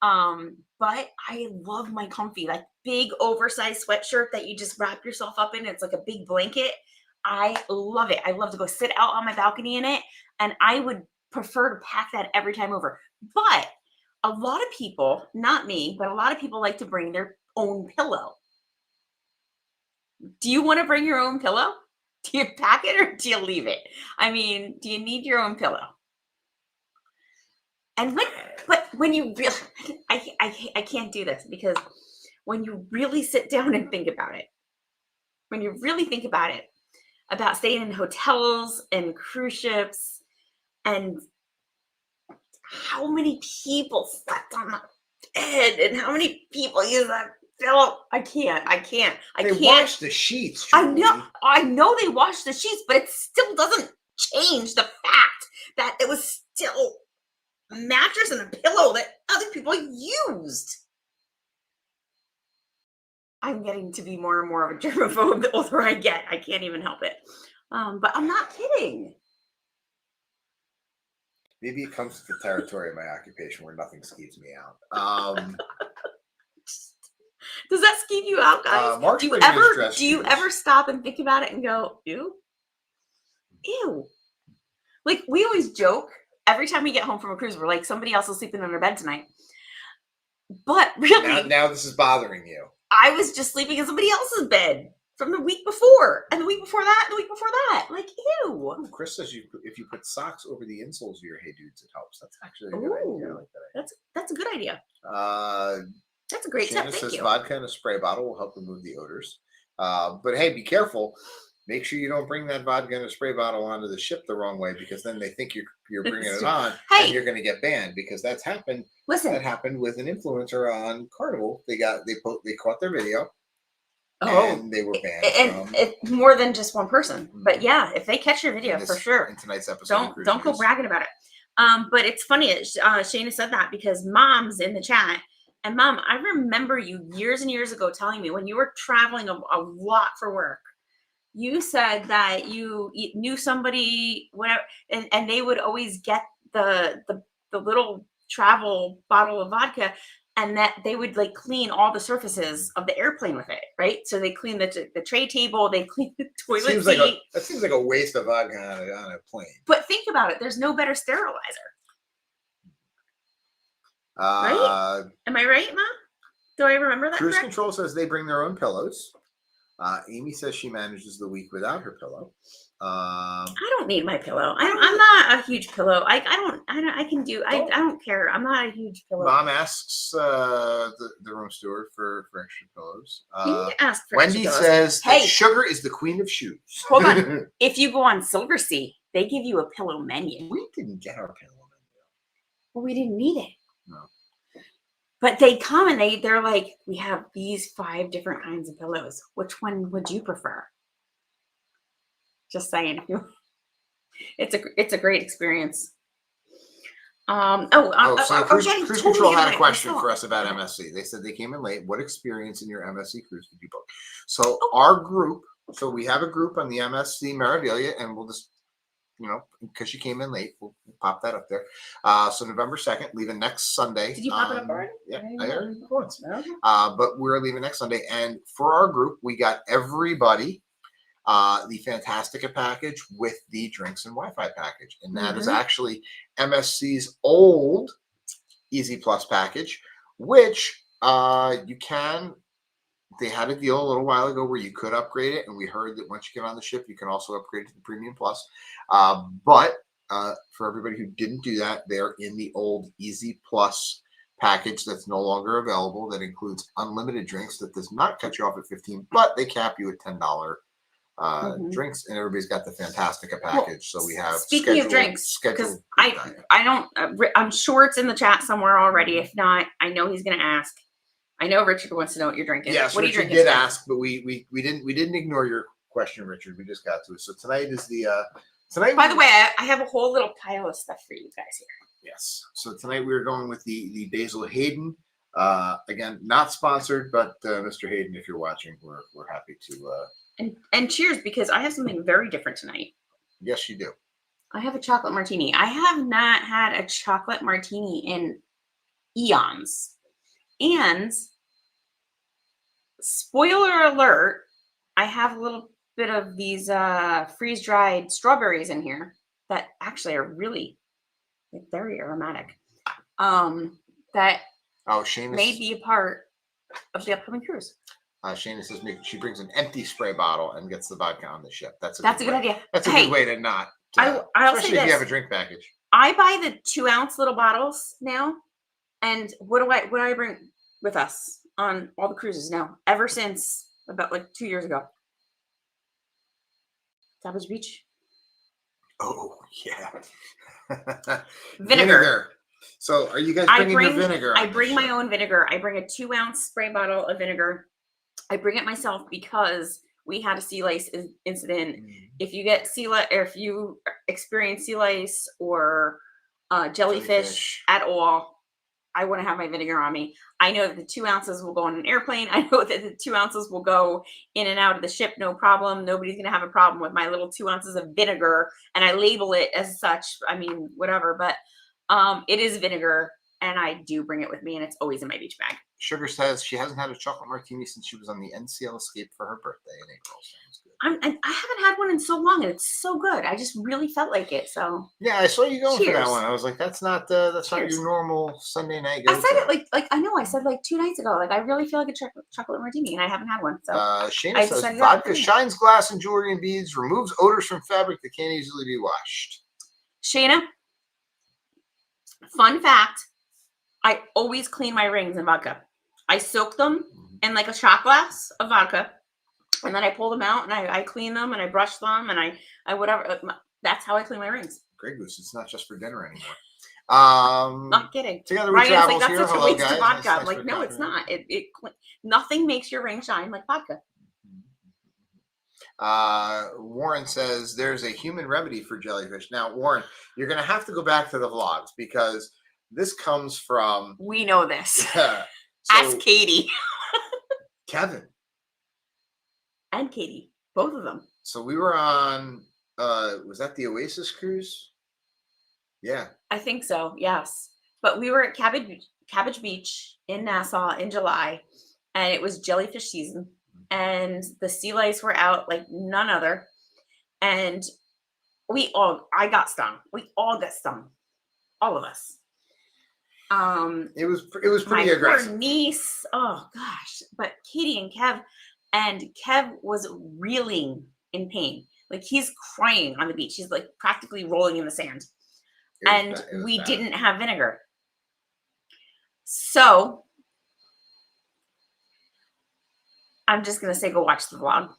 Speaker 2: But I love my comfy, like big oversized sweatshirt that you just wrap yourself up in. It's like a big blanket. I love it. I love to go sit out on my balcony in it. And I would prefer to pack that every time over. But a lot of people, not me, but a lot of people like to bring their own pillow. Do you want to bring your own pillow? Do you pack it or do you leave it? I mean, do you need your own pillow? And when you really, I can't do this because when you really sit down and think about it, when you really think about it, about staying in hotels and cruise ships and how many people slept on the bed and how many people use that pillow. I can't.
Speaker 1: They wash the sheets.
Speaker 2: Julie. I know they wash the sheets, but it still doesn't change the fact that it was still a mattress and a pillow that other people used. I'm getting to be more and more of a germaphobe the older I get. I can't even help it. But I'm not kidding.
Speaker 1: Maybe it comes to the territory of my occupation where nothing skeeves me out.
Speaker 2: Does that skeeve you out, guys? Do you ever stop and think about it and go, ew? Ew. Like, we always joke every time we get home from a cruise, we're like, somebody else is sleeping in their bed tonight. But really,
Speaker 1: now this is bothering you.
Speaker 2: I was just sleeping in somebody else's bed from the week before, and the week before that, and the week before that. Like, ew.
Speaker 1: Ooh, Chris says if you put socks over the insoles of your Hey Dudes, it helps. That's actually a good idea. I like that idea.
Speaker 2: That's a good idea. That's a great tip. Thank
Speaker 1: says
Speaker 2: you.
Speaker 1: Vodka in a spray bottle will help remove the odors. But hey, be careful. Make sure you don't bring that vodka in a spray bottle onto the ship the wrong way, because then they think you're bringing it on, and you're going to get banned, because that's happened.
Speaker 2: Listen,
Speaker 1: that happened with an influencer on Carnival. They caught their video.
Speaker 2: And
Speaker 1: they were banned.
Speaker 2: And more than just one person. But yeah, if they catch your video, for sure.
Speaker 1: In tonight's episode,
Speaker 2: don't go bragging about it. But it's funny. Shayna said that because Mom's in the chat. And Mom, I remember you years and years ago telling me when you were traveling a lot for work, you said that you knew somebody, whatever, and they would always get the little travel bottle of vodka, and that they would like clean all the surfaces of the airplane with it, right? So they clean the tray table, they clean the toilet seat.
Speaker 1: That seems like a waste of vodka on a plane.
Speaker 2: But think about it. There's no better sterilizer. Right? Am I right, Mom? Do I remember that
Speaker 1: Cruise
Speaker 2: correct?
Speaker 1: Control says they bring their own pillows. Amy says she manages the week without her pillow.
Speaker 2: I don't need my pillow. I'm not a huge pillow. I don't care. I'm not a huge pillow.
Speaker 1: Mom asks the room steward for extra pillows.
Speaker 2: You need to ask for
Speaker 1: Wendy
Speaker 2: extra pillows.
Speaker 1: says that sugar is the queen of shoes.
Speaker 2: Hold on. If you go on Silversea, they give you a pillow menu.
Speaker 1: We didn't get our pillow menu.
Speaker 2: Well, we didn't need it.
Speaker 1: No.
Speaker 2: But they come and they're like, we have these 5 different kinds of pillows. Which one would you prefer? Just saying. It's a great experience.
Speaker 1: Cruise Control had a question for us about MSC. They said they came in late. What experience in your MSC cruise did you book? So our group, we have a group on the MSC Meraviglia, and we'll just, because she came in late, we'll pop that up there. So November 2nd, leaving next Sunday.
Speaker 2: Did you pop it up already?
Speaker 1: Yeah, I heard it once. Okay. But we're leaving next Sunday. And for our group, we got everybody the Fantastica package with the drinks and Wi-Fi package. And that is actually MSC's old Easy Plus package, which you can. They had a deal a little while ago where you could upgrade it, and we heard that once you get on the ship, you can also upgrade to the Premium Plus. But for everybody who didn't do that, they're in the old Easy Plus package that's no longer available. That includes unlimited drinks. That does not cut you off at 15, but they cap you at $10 drinks, and everybody's got the Fantastica package. So we have
Speaker 2: speaking of drinks, because I don't. I'm sure it's in the chat somewhere already. If not, I know he's going to ask. I know Richard wants to know what you're drinking.
Speaker 1: Yes,
Speaker 2: what
Speaker 1: Richard
Speaker 2: are you drinking
Speaker 1: did
Speaker 2: today?
Speaker 1: ask, but we didn't ignore your question, Richard. We just got to it. So tonight is the tonight.
Speaker 2: By the way, I have a whole little pile of stuff for you guys here.
Speaker 1: Yes. So tonight we're going with the Basil Hayden. Again, not sponsored, but Mr. Hayden, if you're watching, we're happy to.
Speaker 2: And cheers, because I have something very different tonight.
Speaker 1: Yes, you do.
Speaker 2: I have a chocolate martini. I have not had a chocolate martini in eons. And spoiler alert, I have a little bit of these freeze-dried strawberries in here that actually are really very aromatic. That
Speaker 1: Shane
Speaker 2: may be a part of the upcoming cruise.
Speaker 1: Shana says she brings an empty spray bottle and gets the vodka on the ship. That's a good
Speaker 2: idea.
Speaker 1: That's a good way to not.
Speaker 2: I'll
Speaker 1: especially
Speaker 2: say
Speaker 1: if you
Speaker 2: this.
Speaker 1: have a drink package.
Speaker 2: I buy the 2-ounce little bottles now, and what do I bring with us on all the cruises now? Ever since about like 2 years ago, Savage Beach.
Speaker 1: Oh yeah.
Speaker 2: Vinegar.
Speaker 1: So are you guys bringing your vinegar?
Speaker 2: I bring my own vinegar. I bring a 2-ounce spray bottle of vinegar. I bring it myself because we had a sea lice incident. If you get or if you experience sea lice or jellyfish at all, I want to have my vinegar on me. I know that the 2 ounces will go on an airplane. I know that the 2 ounces will go in and out of the ship, no problem. Nobody's going to have a problem with my little 2 ounces of vinegar, and I label it as such. I mean, whatever, but it is vinegar, and I do bring it with me, and it's always in my beach bag.
Speaker 1: Sugar says she hasn't had a chocolate martini since she was on the NCL Escape for her birthday in April.
Speaker 2: I haven't had one in so long, and it's so good. I just really felt like it. So
Speaker 1: yeah, I saw you going
Speaker 2: cheers.
Speaker 1: For that one. I was like, that's not your normal Sunday night.
Speaker 2: I said it like I know I said like 2 nights ago. Like I really feel like a chocolate martini, and I haven't had one. So
Speaker 1: Shana says vodka shines glass and jewelry and beads, removes odors from fabric that can't easily be washed.
Speaker 2: Shana, fun fact: I always clean my rings in vodka. I soak them in like a shot glass of vodka, and then I pull them out and I clean them and I brush them and I whatever. That's how I clean my rings.
Speaker 1: Grey Goose, it's not just for dinner anymore.
Speaker 2: Not kidding.
Speaker 1: Together we travel here.
Speaker 2: That's such
Speaker 1: Hello,
Speaker 2: a waste
Speaker 1: guys.
Speaker 2: of vodka.
Speaker 1: Nice
Speaker 2: I'm like, no, it's not. Nothing makes your ring shine like vodka.
Speaker 1: Warren says there's a human remedy for jellyfish. Now, Warren, you're going to have to go back to the vlogs because this comes from.
Speaker 2: We know this.
Speaker 1: So,
Speaker 2: ask Katie.
Speaker 1: Kevin.
Speaker 2: And Katie. Both of them.
Speaker 1: So we were on, was that the Oasis cruise? Yeah.
Speaker 2: I think so, yes. But we were at Cabbage Beach in Nassau in July, and it was jellyfish season. And the sea lice were out like none other. And I got stung. We all got stung. All of us.
Speaker 1: It was pretty aggressive.
Speaker 2: My poor niece, oh gosh, but Katie and Kev was reeling in pain. Like he's crying on the beach. He's like practically rolling in the sand. And we didn't have vinegar. So I'm just going to say go watch the vlog.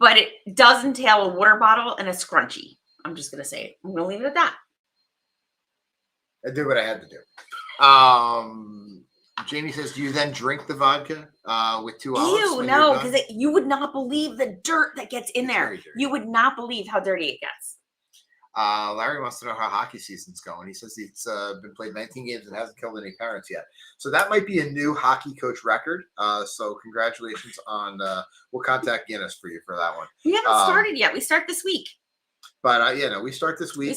Speaker 2: But it does entail a water bottle and a scrunchie. I'm just going to say it. I'm going to leave it at that.
Speaker 1: I did what I had to do. Jamie says, do you then drink the vodka with 2 olives?
Speaker 2: Ew, no, because you would not believe the dirt that gets in there. You would not believe how dirty it gets.
Speaker 1: Larry wants to know how hockey season's going. He says it's been played 19 games and hasn't killed any parents yet. So that might be a new hockey coach record. So congratulations on, we'll contact Guinness for you for that one.
Speaker 2: We haven't started yet. We start this week.
Speaker 1: But, we start this week.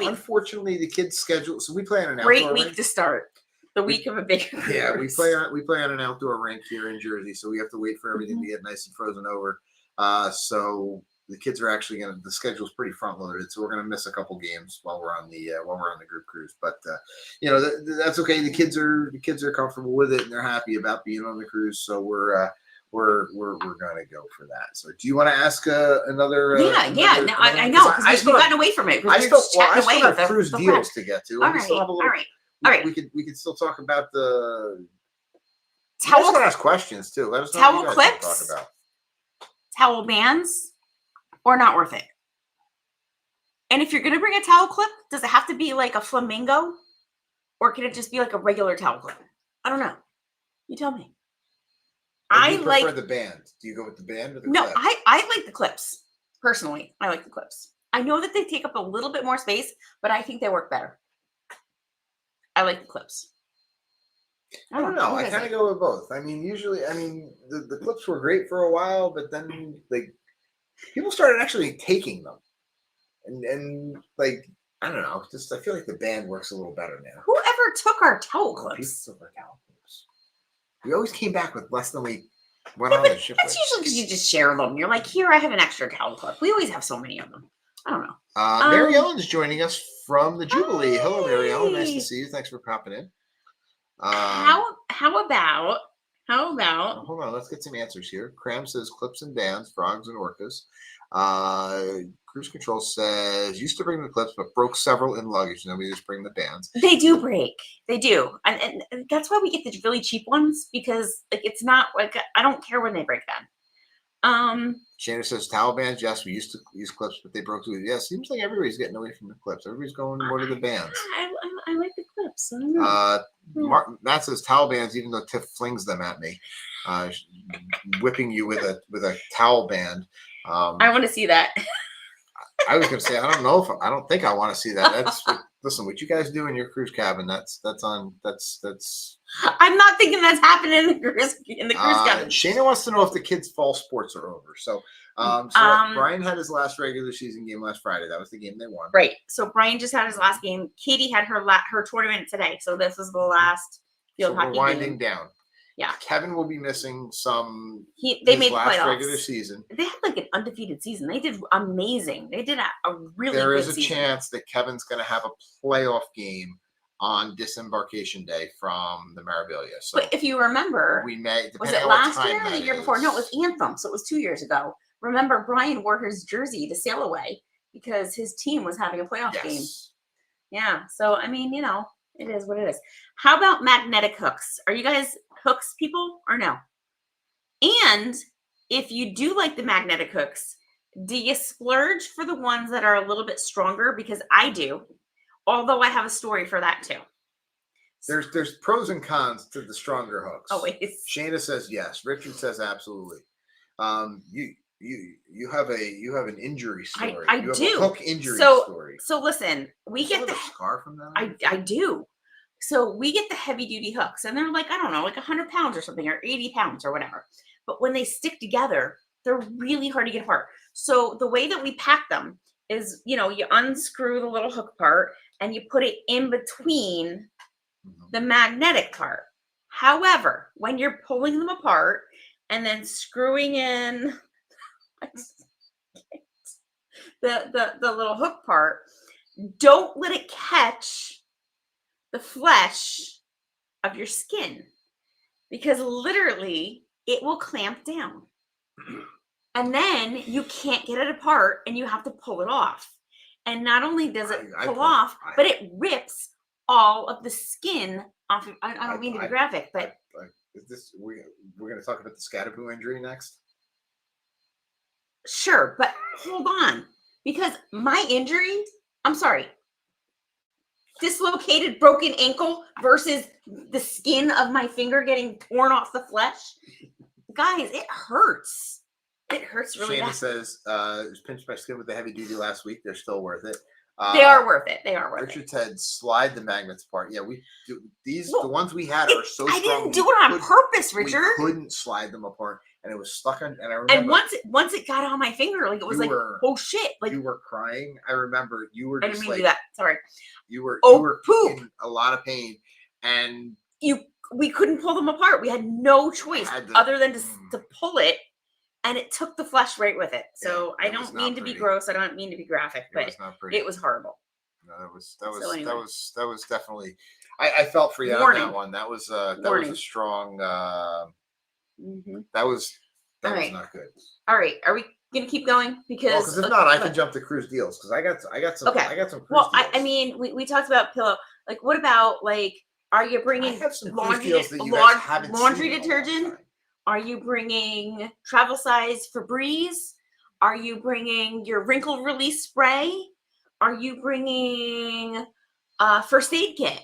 Speaker 1: Unfortunately, the kids' schedule. So we play on an outdoor
Speaker 2: Great week
Speaker 1: rink.
Speaker 2: To start. The week of a big cruise.
Speaker 1: Yeah, we play on an outdoor rink here in Jersey. So we have to wait for everything to get nice and frozen over. So the kids are actually the schedule's pretty front loaded, so we're gonna miss a couple games while we're on the group cruise. But that's okay. The kids are comfortable with it and they're happy about being on the cruise. So we're gonna go for that. So do you want to ask another?
Speaker 2: No, I know because we've gotten away from it.
Speaker 1: I still have cruise deals to get to.
Speaker 2: All right.
Speaker 1: We could still talk about the
Speaker 2: towel.
Speaker 1: You guys can ask questions too. Let us know
Speaker 2: towel
Speaker 1: what you guys
Speaker 2: clips,
Speaker 1: want to talk about.
Speaker 2: Towel bands, or not worth it. And if you're gonna bring a towel clip, does it have to be like a flamingo, or can it just be like a regular towel clip? I don't know. You tell me.
Speaker 1: I prefer the band. Do you go with the band or the clip?
Speaker 2: I like the clips. Personally, I like the clips. I know that they take up a little bit more space, but I think they work better. I like the clips.
Speaker 1: I don't know. I kind of go with both. I mean, usually, the clips were great for a while, but then people started actually taking them, and I don't know. Just I feel like the band works a little better now.
Speaker 2: Whoever took our towel clips?
Speaker 1: People took our towel clips. We always came back with less than we went
Speaker 2: on
Speaker 1: the ship with.
Speaker 2: That's usually because you just share them. You're like, here, I have an extra towel clip. We always have so many of them. I don't know.
Speaker 1: Mary Ellen's joining us from the Jubilee. Hi. Hello, Mary Ellen. Nice to see you. Thanks for popping in.
Speaker 2: How about?
Speaker 1: Hold on, let's get some answers here. Cram says clips and bands, frogs and orcas. Cruise Control says used to bring the clips, but broke several in luggage. Now we just bring the bands.
Speaker 2: They do break. They do, and that's why we get the really cheap ones because it's not I don't care when they break them.
Speaker 1: Shanna says towel bands. Yes, we used to use clips, but they broke too. Yeah, seems like everybody's getting away from the clips. Everybody's going more to the bands.
Speaker 2: I like the clips. I don't know.
Speaker 1: Matt says towel bands, even though Tiff flings them at me, whipping you with a towel band.
Speaker 2: I want to see that.
Speaker 1: I was going to say I don't think I want to see that. Listen, what you guys do in your cruise cabin, that's.
Speaker 2: I'm not thinking that's happening in the cruise cabin.
Speaker 1: Shana wants to know if the kids' fall sports are over. So Brian had his last regular season game last Friday. That was the game they won.
Speaker 2: Right. So Brian just had his last game. Katie had her tournament today. So this is the last field hockey game.
Speaker 1: We're winding down.
Speaker 2: Yeah.
Speaker 1: Kevin will be missing some.
Speaker 2: They made
Speaker 1: last
Speaker 2: playoffs.
Speaker 1: Regular season.
Speaker 2: They had an undefeated season. They did amazing. They did a really
Speaker 1: There
Speaker 2: good
Speaker 1: is a
Speaker 2: season.
Speaker 1: chance that Kevin's going to have a playoff game on disembarkation day from the Meraviglia. So
Speaker 2: but if you remember, was it last year or the year before? No, it was Anthem. So it was 2 years ago. Remember, Brian wore his jersey to sail away because his team was having a playoff game. Yeah. So, it is what it is. How about magnetic hooks? Are you guys hooks people or no? And if you do like the magnetic hooks, do you splurge for the ones that are a little bit stronger? Because I do. Although I have a story for that too.
Speaker 1: There's pros and cons to the stronger hooks.
Speaker 2: Always.
Speaker 1: Shana says yes. Richard says absolutely. You have an injury story.
Speaker 2: I
Speaker 1: do.
Speaker 2: A
Speaker 1: hook injury story.
Speaker 2: So listen, we get the
Speaker 1: scar from that.
Speaker 2: I do. So we get the heavy duty hooks, and they're I don't know, 100 pounds or something, or 80 pounds or whatever. But when they stick together, they're really hard to get apart. So the way that we pack them is, you unscrew the little hook part and you put it in between the magnetic part. However, when you're pulling them apart and then screwing in the little hook part, don't let it catch the flesh of your skin, because literally it will clamp down. And then you can't get it apart and you have to pull it off. And not only does it pull off, but it rips all of the skin off. I don't mean to be graphic, but
Speaker 1: is this we're going to talk about the Scatapoo injury next?
Speaker 2: Sure, but hold on, because my injury, I'm sorry, dislocated broken ankle versus the skin of my finger getting torn off the flesh. Guys, it hurts. It hurts really bad.
Speaker 1: Shana says, it was pinched my skin with the heavy duty last week. They're still worth it.
Speaker 2: They are worth it. They are worth
Speaker 1: Richard
Speaker 2: it.
Speaker 1: said, slide the magnets apart. Yeah, we do. The ones we had are so strong.
Speaker 2: I didn't do it on purpose, Richard.
Speaker 1: We couldn't slide them apart, and it was stuck on. And I remember.
Speaker 2: And once it got on my finger, it was oh shit!
Speaker 1: You were crying. I remember you were.
Speaker 2: I didn't mean to do that. Sorry.
Speaker 1: You were.
Speaker 2: Oh,
Speaker 1: you were
Speaker 2: poop!
Speaker 1: In a lot of pain, and
Speaker 2: we couldn't pull them apart. We had no choice other than to pull it and it took the flesh right with it. So
Speaker 1: Yeah,
Speaker 2: I
Speaker 1: it was
Speaker 2: don't
Speaker 1: not
Speaker 2: mean to be
Speaker 1: pretty.
Speaker 2: gross. I don't mean to be graphic,
Speaker 1: It
Speaker 2: but
Speaker 1: was not pretty.
Speaker 2: it was horrible.
Speaker 1: No, that
Speaker 2: So anyway.
Speaker 1: was definitely. I felt for you on
Speaker 2: Warning.
Speaker 1: that one. That was a
Speaker 2: Warning.
Speaker 1: strong.
Speaker 2: Mhm.
Speaker 1: That was
Speaker 2: All right.
Speaker 1: not good.
Speaker 2: All right, are we gonna keep going? Because
Speaker 1: if not, I can jump to cruise deals because I got some.
Speaker 2: Okay.
Speaker 1: I got some cruise
Speaker 2: Well,
Speaker 1: deals.
Speaker 2: I mean, we talked about pillow. Like, what about like? Are you
Speaker 1: I
Speaker 2: bringing
Speaker 1: have some cruise
Speaker 2: laundry
Speaker 1: deals that you guys haven't
Speaker 2: laundry
Speaker 1: seen in a long
Speaker 2: detergent?
Speaker 1: time.
Speaker 2: Are you bringing travel size Febreze? Are you bringing your wrinkle release spray? Are you bringing a first aid kit?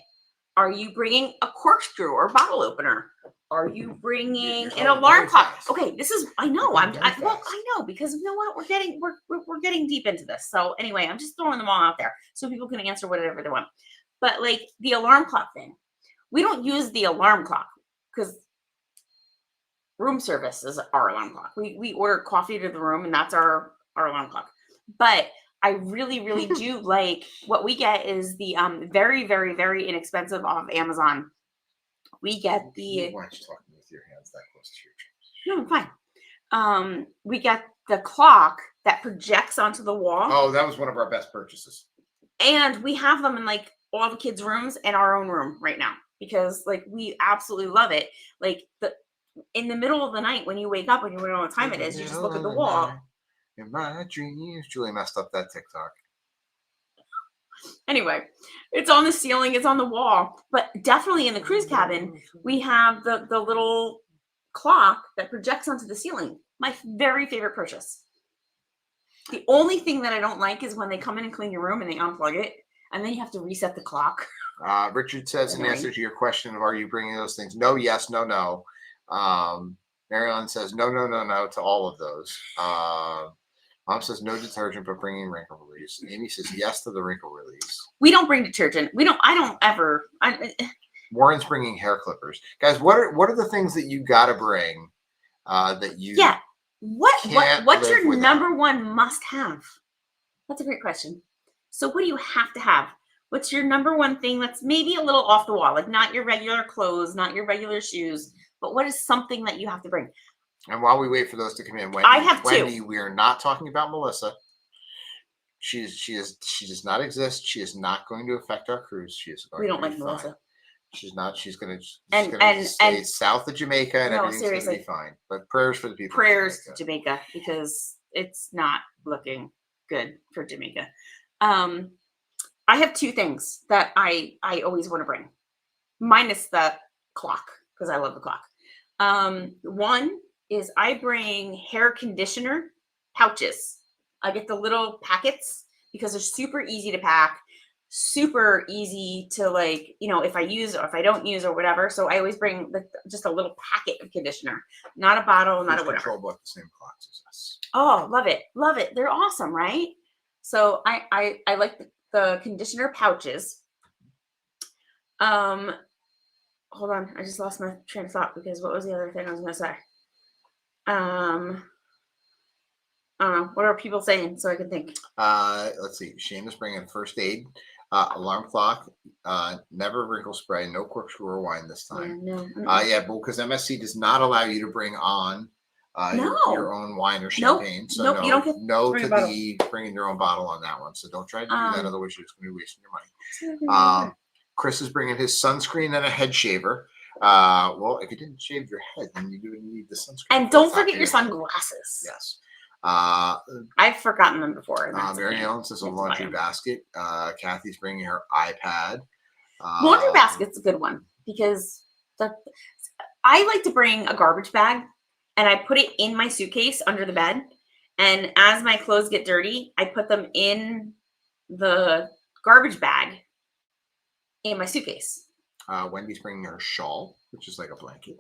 Speaker 2: Are you bringing a corkscrew or bottle opener? Are you bringing an alarm clock? Okay, this is I know I know because you know what we're getting deep into this. So anyway, I'm just throwing them all out there so people can answer whatever they want. But like the alarm clock thing, we don't use the alarm clock because room service is our alarm clock. We order coffee to the room and that's our alarm clock. But I really do like what we get is the very very inexpensive off Amazon. We get the
Speaker 1: Why aren't you talking with your hands that close to your
Speaker 2: No,
Speaker 1: chest?
Speaker 2: I'm fine. We get the clock that projects onto the wall.
Speaker 1: Oh, that was one of our best purchases.
Speaker 2: And we have them in like all the kids' rooms and our own room right now because like we absolutely love it. Like in the middle of the night when you wake up and you don't know what time it is, you just look at the wall.
Speaker 1: In my dreams, Julie messed up that TikTok.
Speaker 2: Anyway, it's on the ceiling, it's on the wall, but definitely in the cruise cabin, we have the little clock that projects onto the ceiling. My very favorite purchase. The only thing that I don't like is when they come in and clean your room and they unplug it, and then you have to reset the clock.
Speaker 1: Richard says in answer to your question of are you bringing those things? No, yes, no, no. Marilyn says no to all of those. Mom says no detergent, but bringing wrinkle release. Amy says yes to the wrinkle release.
Speaker 2: We don't bring detergent. I don't ever.
Speaker 1: Warren's bringing hair clippers. Guys, what are the things that you got to bring that you
Speaker 2: what's your number one must have? That's a great question. So what do you have to have? What's your number one thing that's maybe a little off the wall, like not your regular clothes, not your regular shoes, but what is something that you have to bring?
Speaker 1: And while we wait for those to come in, Wendy, we are not talking about Melissa. She does not exist. She is not going to affect our cruise. She is going
Speaker 2: we don't
Speaker 1: to
Speaker 2: like
Speaker 1: be
Speaker 2: Melissa.
Speaker 1: Fine. She's not. She's going to
Speaker 2: stay
Speaker 1: south of Jamaica, and everything's going to be fine. But prayers for the people.
Speaker 2: Prayers to Jamaica because it's not looking good for Jamaica. I have two things that I always want to bring, minus the clock because I love the clock. One is I bring hair conditioner pouches. I get the little packets because they're super easy to pack, super easy to like, if I use or if I don't use or whatever. So I always bring just a little packet of conditioner, not a bottle, not a whatever.
Speaker 1: Control book, the same clocks as us.
Speaker 2: Oh, love it. Love it. They're awesome, right? So I like the conditioner pouches. Hold on. I just lost my train of thought because what was the other thing I was going to say? I don't know. What are people saying so I can think?
Speaker 1: Let's see. Shane is bringing first aid, alarm clock, never wrinkle spray, no corkscrew or wine this time.
Speaker 2: No.
Speaker 1: Because MSC does not allow you to bring on your own wine or champagne.
Speaker 2: Nope, you don't get
Speaker 1: to the bringing your own bottle on that one. So don't try to do that. Otherwise, you're just going to be wasting your money. Chris is bringing his sunscreen and a head shaver. Well, if you didn't shave your head, then you do need the sunscreen.
Speaker 2: And don't forget your sunglasses.
Speaker 1: Yes.
Speaker 2: I've forgotten them before.
Speaker 1: Mary Ellen says a laundry basket. Kathy's bringing her iPad.
Speaker 2: Laundry basket's a good one because I like to bring a garbage bag and I put it in my suitcase under the bed. And as my clothes get dirty, I put them in the garbage bag in my suitcase.
Speaker 1: Wendy's bringing her shawl, which is like a blanket.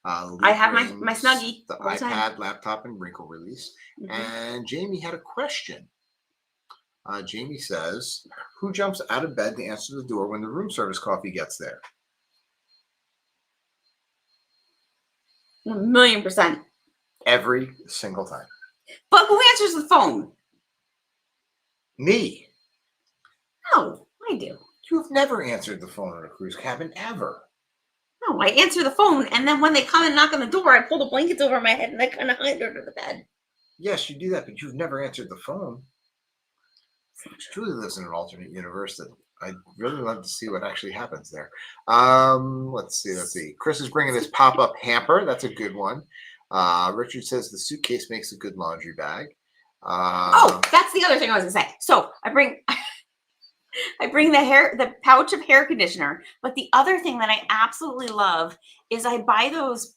Speaker 2: I have my Snuggie.
Speaker 1: The iPad, laptop, and wrinkle release. Mm-hmm. And Jamie had a question. Jamie says, who jumps out of bed to answer the door when the room service coffee gets there?
Speaker 2: 1,000,000%.
Speaker 1: Every single time.
Speaker 2: But who answers the phone?
Speaker 1: Me.
Speaker 2: No, I do.
Speaker 1: You have never answered the phone in a cruise cabin, ever.
Speaker 2: No, I answer the phone, and then when they come and knock on the door, I pull the blankets over my head and I kind of hide under the bed.
Speaker 1: Yes, you do that, but you've never answered the phone. Julie lives in an alternate universe that I'd really love to see what actually happens there. Let's see. Chris is bringing his pop-up hamper. That's a good one. Richard says the suitcase makes a good laundry bag.
Speaker 2: Oh, that's the other thing I was gonna say. So I bring the pouch of hair conditioner. But the other thing that I absolutely love is I buy those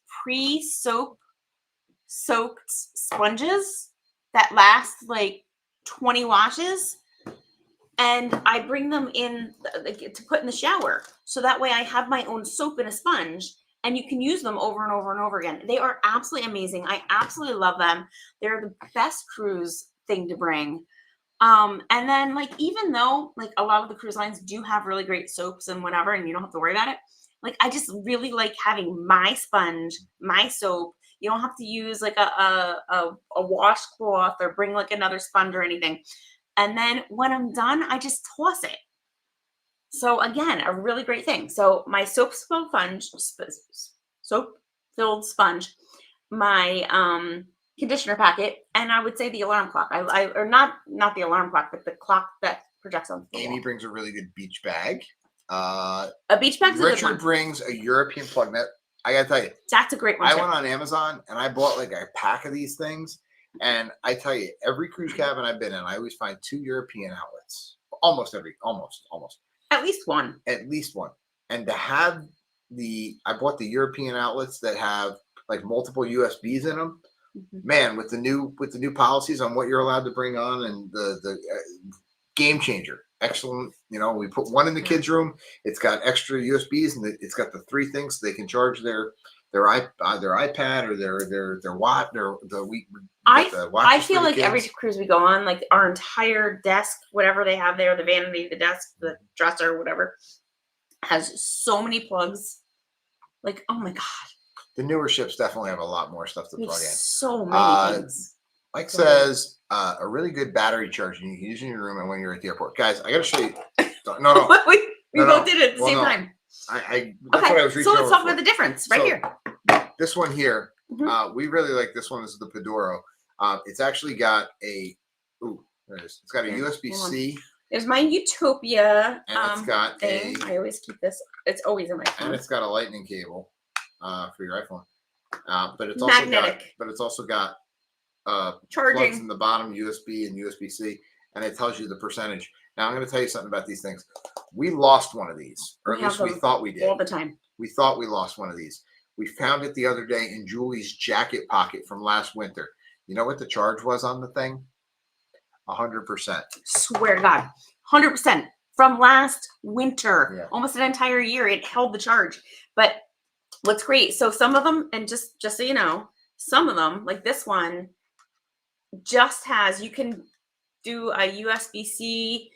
Speaker 2: soaked sponges that last like 20 washes. And I bring them in to put in the shower. So that way I have my own soap and a sponge, and you can use them over and over and over again. They are absolutely amazing. I absolutely love them. They're the best cruise thing to bring. And then like, even though like a lot of the cruise lines do have really great soaps and whatever, and you don't have to worry about it. Like, I just really like having my sponge, my soap. You don't have to use like a washcloth or bring like another sponge or anything. And then when I'm done, I just toss it. So again, a really great thing. So my soap-filled sponge, my conditioner packet, and I would say the alarm clock. Or not the alarm clock, but the clock that projects on the
Speaker 1: Amy
Speaker 2: wall.
Speaker 1: brings a really good beach bag.
Speaker 2: A beach bag's a good one.
Speaker 1: Richard brings a European plug net. I gotta tell you,
Speaker 2: that's a great one.
Speaker 1: I went on Amazon and I bought like a pack of these things. And I tell you, every cruise cabin I've been in, I always find 2 European outlets. Almost.
Speaker 2: At least one.
Speaker 1: And to have I bought the European outlets that have like multiple USBs in them. Mm-hmm. Man, with the new policies on what you're allowed to bring on, and the game changer. Excellent. We put one in the kids' room. It's got extra USBs, and it's got the 3 things so they can charge their iPad or their watch.
Speaker 2: I feel like every cruise we go on, like our entire desk, whatever they have there, the vanity, the desk, the dresser, whatever, has so many plugs. Like, oh my god.
Speaker 1: The newer ships definitely have a lot more stuff to plug in.
Speaker 2: So many things.
Speaker 1: Mike says a really good battery charger you can use in your room and when you're at the airport. Guys, I got to show you. No.
Speaker 2: we both did it at the same time.
Speaker 1: That's what I was reaching.
Speaker 2: So let's talk about the difference right here.
Speaker 1: This one here, we really like this one. This is the Pedoro. It's actually got there it is. It's got a USB-C.
Speaker 2: There's my Utopia.
Speaker 1: And it's got
Speaker 2: thing. I always keep this. It's always in my phone.
Speaker 1: And it's got a lightning cable for your iPhone. But it's
Speaker 2: magnetic.
Speaker 1: It's also got
Speaker 2: charging
Speaker 1: plugs in the bottom, USB and USB-C, and it tells you the percentage. Now I'm going to tell you something about these things. We lost one of these, or at least we thought we did.
Speaker 2: All the time.
Speaker 1: We thought we lost one of these. We found it the other day in Julie's jacket pocket from last winter. You know what the charge was on the thing? 100%.
Speaker 2: Swear to God, 100% from last winter. Yeah. Almost an entire year, it held the charge. But what's great? So some of them, and just so you know, some of them, like this one, just has, you can do a USB-C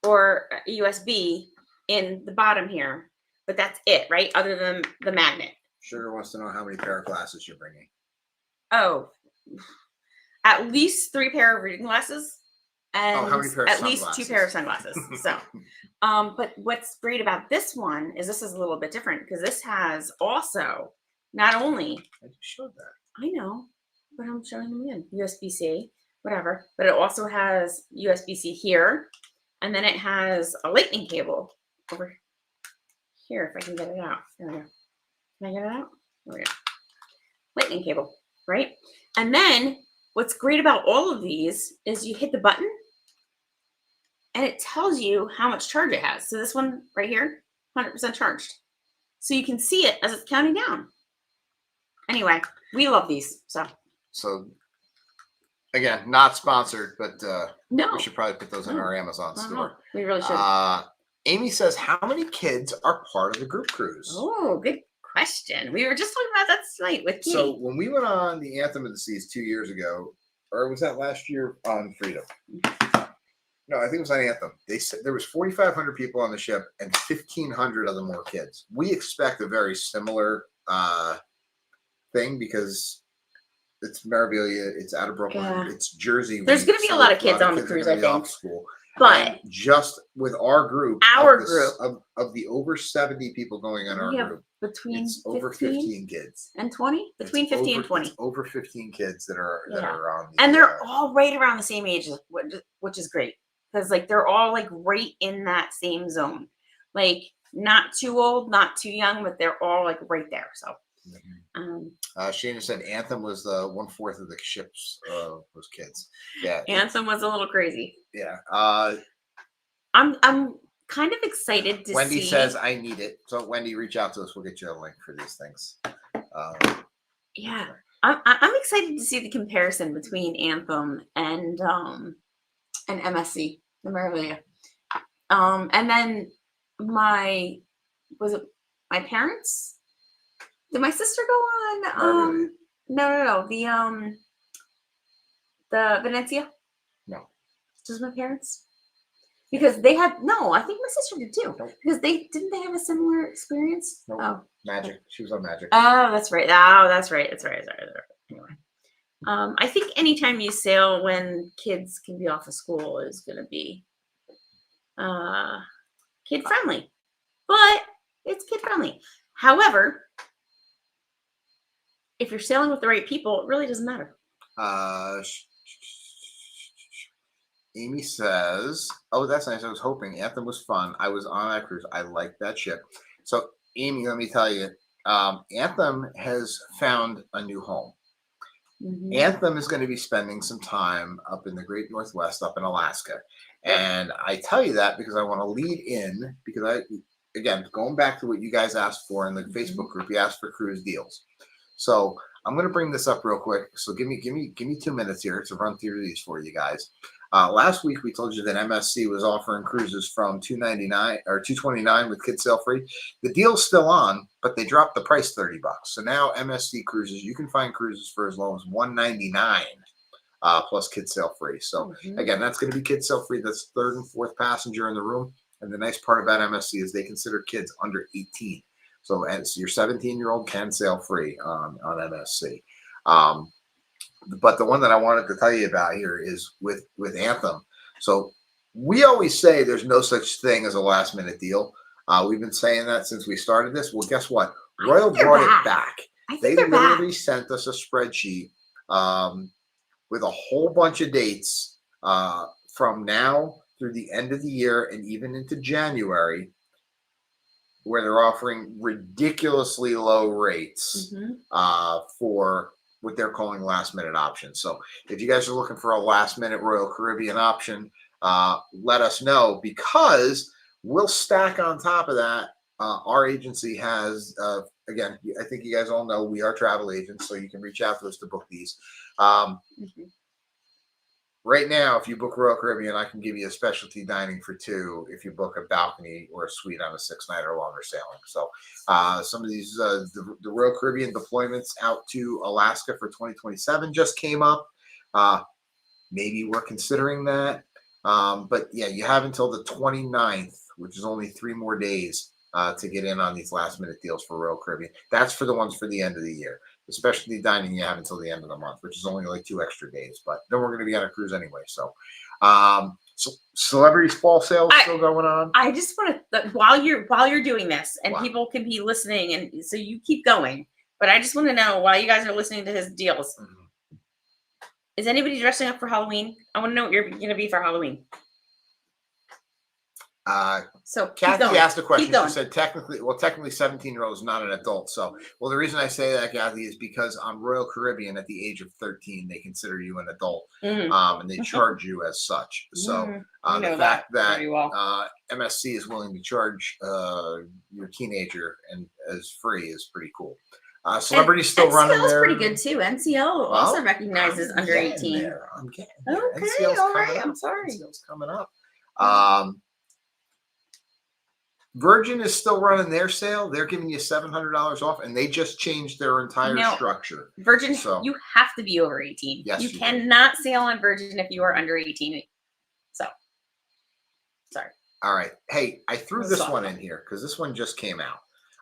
Speaker 2: or a USB in the bottom here, but that's it, right? Other than the magnet.
Speaker 1: Sugar wants to know how many pair of glasses you're bringing.
Speaker 2: Oh, at least 3 pair of reading glasses, and
Speaker 1: how many pairs
Speaker 2: at least 2 pair of sunglasses. So, but what's great about this one is this is a little bit different because this has also not only.
Speaker 1: I just showed that.
Speaker 2: I know, but I'm showing them again. USB-C, whatever. But it also has USB-C here, and then it has a lightning cable over here. If I can get it out. There we go. Can I get it out? There we go. Lightning cable, right? And then what's great about all of these is you hit the button and it tells you how much charge it has. So this one right here, 100% charged. So you can see it as it's counting down. Anyway, we love these. So
Speaker 1: again, not sponsored, but
Speaker 2: no,
Speaker 1: we should probably put those in our Amazon store.
Speaker 2: We really should.
Speaker 1: Amy says, how many kids are part of the group cruise?
Speaker 2: Oh, good question. We were just talking about that tonight with Katie.
Speaker 1: So when we went on the Anthem of the Seas 2 years ago, or was that last year on Freedom? No, I think it was on Anthem. They said there was 4,500 people on the ship and 1,500 of them were kids. We expect a very similar thing because it's Meraviglia, it's out of Brooklyn, it's Jersey.
Speaker 2: There's going to be a lot of kids on the cruise, I think.
Speaker 1: School.
Speaker 2: But
Speaker 1: just with our group, of the over 70 people going on our group,
Speaker 2: between
Speaker 1: it's over 15 kids
Speaker 2: and 20, between 15 and 20,
Speaker 1: it's over 15 kids that are on,
Speaker 2: and they're all right around the same age, which is great, because like they're all like right in that same zone, like not too old, not too young, but they're all like right there. So
Speaker 1: Shana said Anthem was 1/4 of the ships was kids. Yeah,
Speaker 2: Anthem was a little crazy.
Speaker 1: Yeah.
Speaker 2: I'm kind of excited to
Speaker 1: Wendy
Speaker 2: see.
Speaker 1: says I need it. So Wendy, reach out to us. We'll get you a link for these things.
Speaker 2: Yeah. I'm excited to see the comparison between Anthem and MSC Meraviglia. And then my parents? Did my sister go on? No. The Venezia?
Speaker 1: No.
Speaker 2: Just my parents? Because they had I think my sister did too.
Speaker 1: Nope.
Speaker 2: Because they have a similar experience.
Speaker 1: Nope.
Speaker 2: Oh,
Speaker 1: Magic. She was on Magic.
Speaker 2: Oh, that's right. That's right. Anyway, I think anytime you sail when kids can be off of school is going to be kid friendly, but it's kid friendly. However, if you're sailing with the right people, it really doesn't matter.
Speaker 1: Amy says, "Oh, that's nice. I was hoping Anthem was fun. I was on that cruise. I liked that ship." So, Amy, let me tell you, Anthem has found a new home. Mm-hmm. Anthem is going to be spending some time up in the Great Northwest, up in Alaska, and I tell you that because I want to lead in because again, going back to what you guys asked for in the Facebook group, you asked for cruise deals. So I'm going to bring this up real quick. So give me 2 minutes here to run through these for you guys. Last week we told you that MSC was offering cruises from $299 or $229 with kids sail free. The deal's still on, but they dropped the price $30. So now MSC cruises, you can find cruises for as low as $199 plus kids sail free. So again, that's going to be kids sail free. That's third and fourth passenger in the room. And the nice part about MSC is they consider kids under 18. So as your 17-year-old can sail free on MSC. But the one that I wanted to tell you about here is with Anthem. So we always say there's no such thing as a last minute deal. We've been saying that since we started this. Well, guess what? Royal brought it back. They literally sent us a spreadsheet with a whole bunch of dates from now through the end of the year and even into January, where they're offering ridiculously low rates for what they're calling last minute options. So if you guys are looking for a last minute Royal Caribbean option, let us know, because we'll stack on top of that. Our agency has, again, I think you guys all know we are travel agents, so you can reach out to us to book these. Right now, if you book Royal Caribbean, I can give you a specialty dining for 2 if you book a balcony or a suite on a 6-night or longer sailing. So some of these, the Royal Caribbean deployments out to Alaska for 2027 just came up. Maybe we're considering that. But yeah, you have until the 29th, which is only 3 more days to get in on these last minute deals for Royal Caribbean. That's for the ones for the end of the year. The specialty dining you have until the end of the month, which is only like 2 extra days. But then we're going to be on a cruise anyway. So, so Celebrities Fall Sale is still going on.
Speaker 2: I just want to, while you're doing this, and people can be listening, and so you keep going. But I just want to know, while you guys are listening to his deals, is anybody dressing up for Halloween? I want to know what you're going to be for Halloween. So
Speaker 1: Kathy asked a question. She said, technically 17-year-old is not an adult. So, well, the reason I say that, Kathy, is because on Royal Caribbean, at the age of 13, they consider you an adult, and they charge you as such. So, the fact that MSC is willing to charge your teenager and as free is pretty cool. Celebrities still running there.
Speaker 2: NCL is pretty good too. NCL also recognizes under 18.
Speaker 1: I'm getting there.
Speaker 2: Okay,
Speaker 1: NCL's
Speaker 2: all right.
Speaker 1: up.
Speaker 2: I'm sorry.
Speaker 1: NCL's coming up. Virgin is still running their sale. They're giving you $700 off, and they just changed their entire structure.
Speaker 2: Virgin, you have to be over 18.
Speaker 1: Yes,
Speaker 2: you cannot sail on Virgin if you are under 18. So, sorry.
Speaker 1: All right. Hey, I threw this one in here because this one just came out.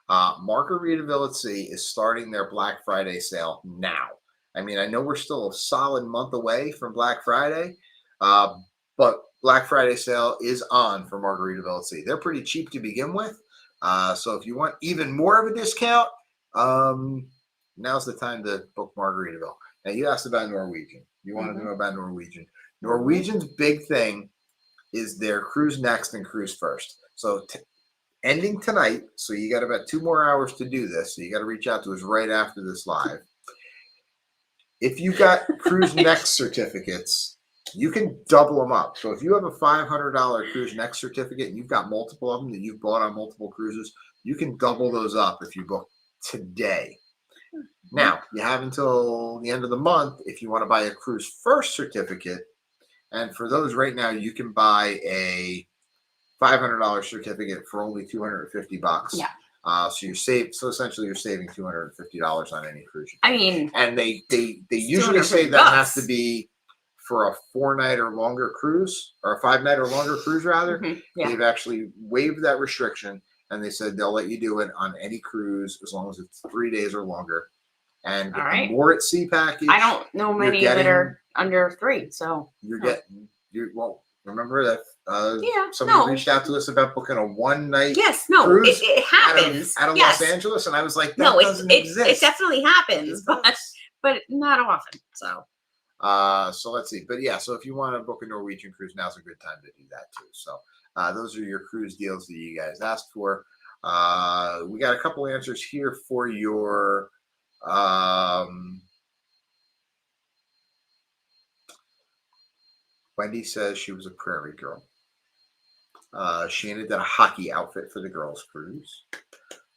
Speaker 1: Margaritaville at Sea is starting their Black Friday sale now. I mean, I know we're still a solid month away from Black Friday, but Black Friday sale is on for Margaritaville at Sea. They're pretty cheap to begin with. So if you want even more of a discount, now's the time to book Margaritaville. Now, you asked about Norwegian. You want to know about Norwegian. Norwegian's big thing is their cruise next and cruise first. So ending tonight, so you got about 2 more hours to do this. So you got to reach out to us right after this live. If you got cruise next certificates, you can double them up. So if you have a $500 cruise next certificate and you've got multiple of them that you've bought on multiple cruises, you can double those up if you book today. Now, you have until the end of the month if you want to buy a cruise first certificate. And for those right now, you can buy a $500 certificate for only $250.
Speaker 2: Yeah.
Speaker 1: So essentially you're saving $250 on any cruise.
Speaker 2: I mean,
Speaker 1: and they usually say that has to be for a 4-night or longer cruise, or a 5-night or longer cruise rather.
Speaker 2: Yeah.
Speaker 1: They've actually waived that restriction, and they said they'll let you do it on any cruise as long as it's 3 days or longer. And with the More at Sea package,
Speaker 2: I don't know many that are under 3, so
Speaker 1: well, remember that somebody reached out to us about booking a 1-night cruise
Speaker 2: it happens
Speaker 1: out of Los Angeles, and I was like, that doesn't exist.
Speaker 2: It definitely happens, but not often.
Speaker 1: So let's see. But yeah, so if you want to book a Norwegian cruise, now's a good time to do that too. So those are your cruise deals that you guys asked for. We got a couple answers here for your Wendy says she was a prairie girl. Shannon did a hockey outfit for the girls' cruise.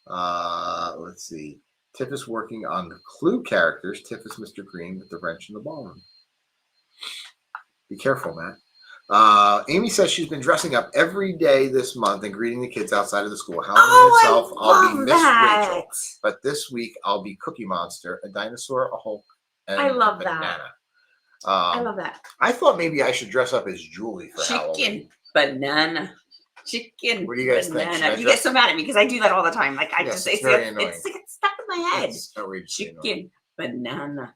Speaker 1: Let's see. Tiff is working on the Clue characters. Tiff is Mr. Green with the wrench in the ballroom. Be careful, Matt. Amy says she's been dressing up every day this month and greeting the kids outside of the school. Halloween itself, I'll be Miss Rachel. But this week, I'll be Cookie Monster, a dinosaur, a Hulk, and a banana.
Speaker 2: I love that.
Speaker 1: I thought maybe I should dress up as Julie for Halloween.
Speaker 2: Banana. Chicken.
Speaker 1: What do you guys think?
Speaker 2: You get so mad at me because I do that all the time. Like it's stuck in my head. Chicken, banana,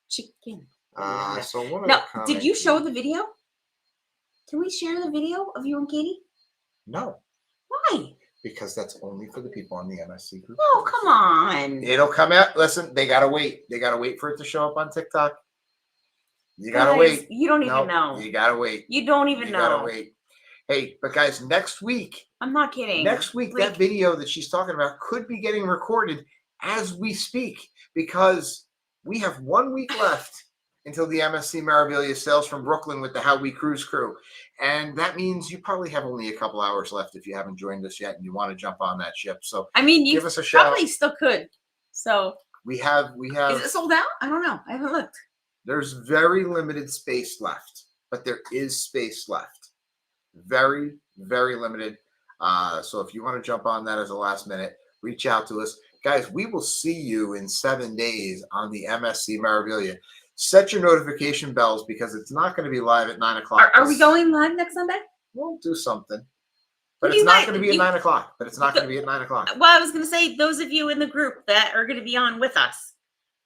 Speaker 2: chicken.
Speaker 1: So one
Speaker 2: now, did you show the video? Can we share the video of you and Katie?
Speaker 1: No.
Speaker 2: Why?
Speaker 1: Because that's only for the people on the MSC group.
Speaker 2: Oh, come on.
Speaker 1: It'll come out. Listen, they gotta wait. They gotta wait for it to show up on TikTok. You gotta wait.
Speaker 2: You don't even know.
Speaker 1: You gotta wait.
Speaker 2: You don't even know.
Speaker 1: You gotta wait. Hey, but guys, next week.
Speaker 2: I'm not kidding.
Speaker 1: Next week, that video that she's talking about could be getting recorded as we speak, because we have 1 week left until the MSC Meraviglia sails from Brooklyn with the How We Cruise crew. And that means you probably have only a couple hours left if you haven't joined us yet and you want to jump on that ship. So
Speaker 2: I mean, you
Speaker 1: give us a shout.
Speaker 2: Probably still could. So
Speaker 1: we have.
Speaker 2: Is it sold out? I don't know. I haven't looked.
Speaker 1: There's very limited space left, but there is space left. Very, very limited. So if you want to jump on that as a last minute, reach out to us. Guys, we will see you in 7 days on the MSC Meraviglia. Set your notification bells because it's not going to be live at 9 o'clock.
Speaker 2: Are we going live next Sunday?
Speaker 1: We'll do something. But it's not going to be at 9 o'clock. But it's not going to be at 9 o'clock.
Speaker 2: Well, I was going to say, those of you in the group that are going to be on with us,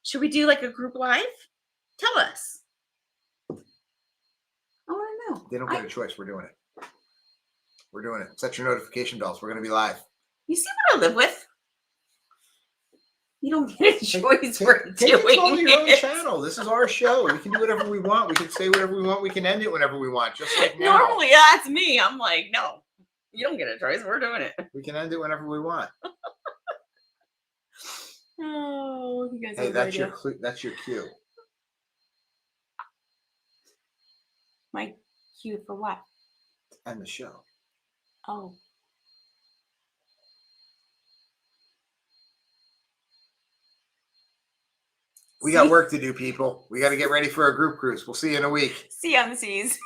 Speaker 2: should we do like a group live? Tell us. I want to know.
Speaker 1: They don't get a choice. We're doing it. We're doing it. Set your notification bells. We're going to be live.
Speaker 2: You see what I live with? You don't get a choice. We're doing
Speaker 1: your own channel. This is our show. We can do whatever we want. We can say whatever we want. We can end it whenever we want. Just like now.
Speaker 2: Normally, that's me. I'm like, no, you don't get a choice. We're doing it.
Speaker 1: We can end it whenever we want.
Speaker 2: Oh, you guys.
Speaker 1: Hey, that's your cue.
Speaker 2: My cue for what?
Speaker 1: End the show.
Speaker 2: Oh.
Speaker 1: We got work to do, people. We got to get ready for a group cruise. We'll see you in a week.
Speaker 2: See you on the seas.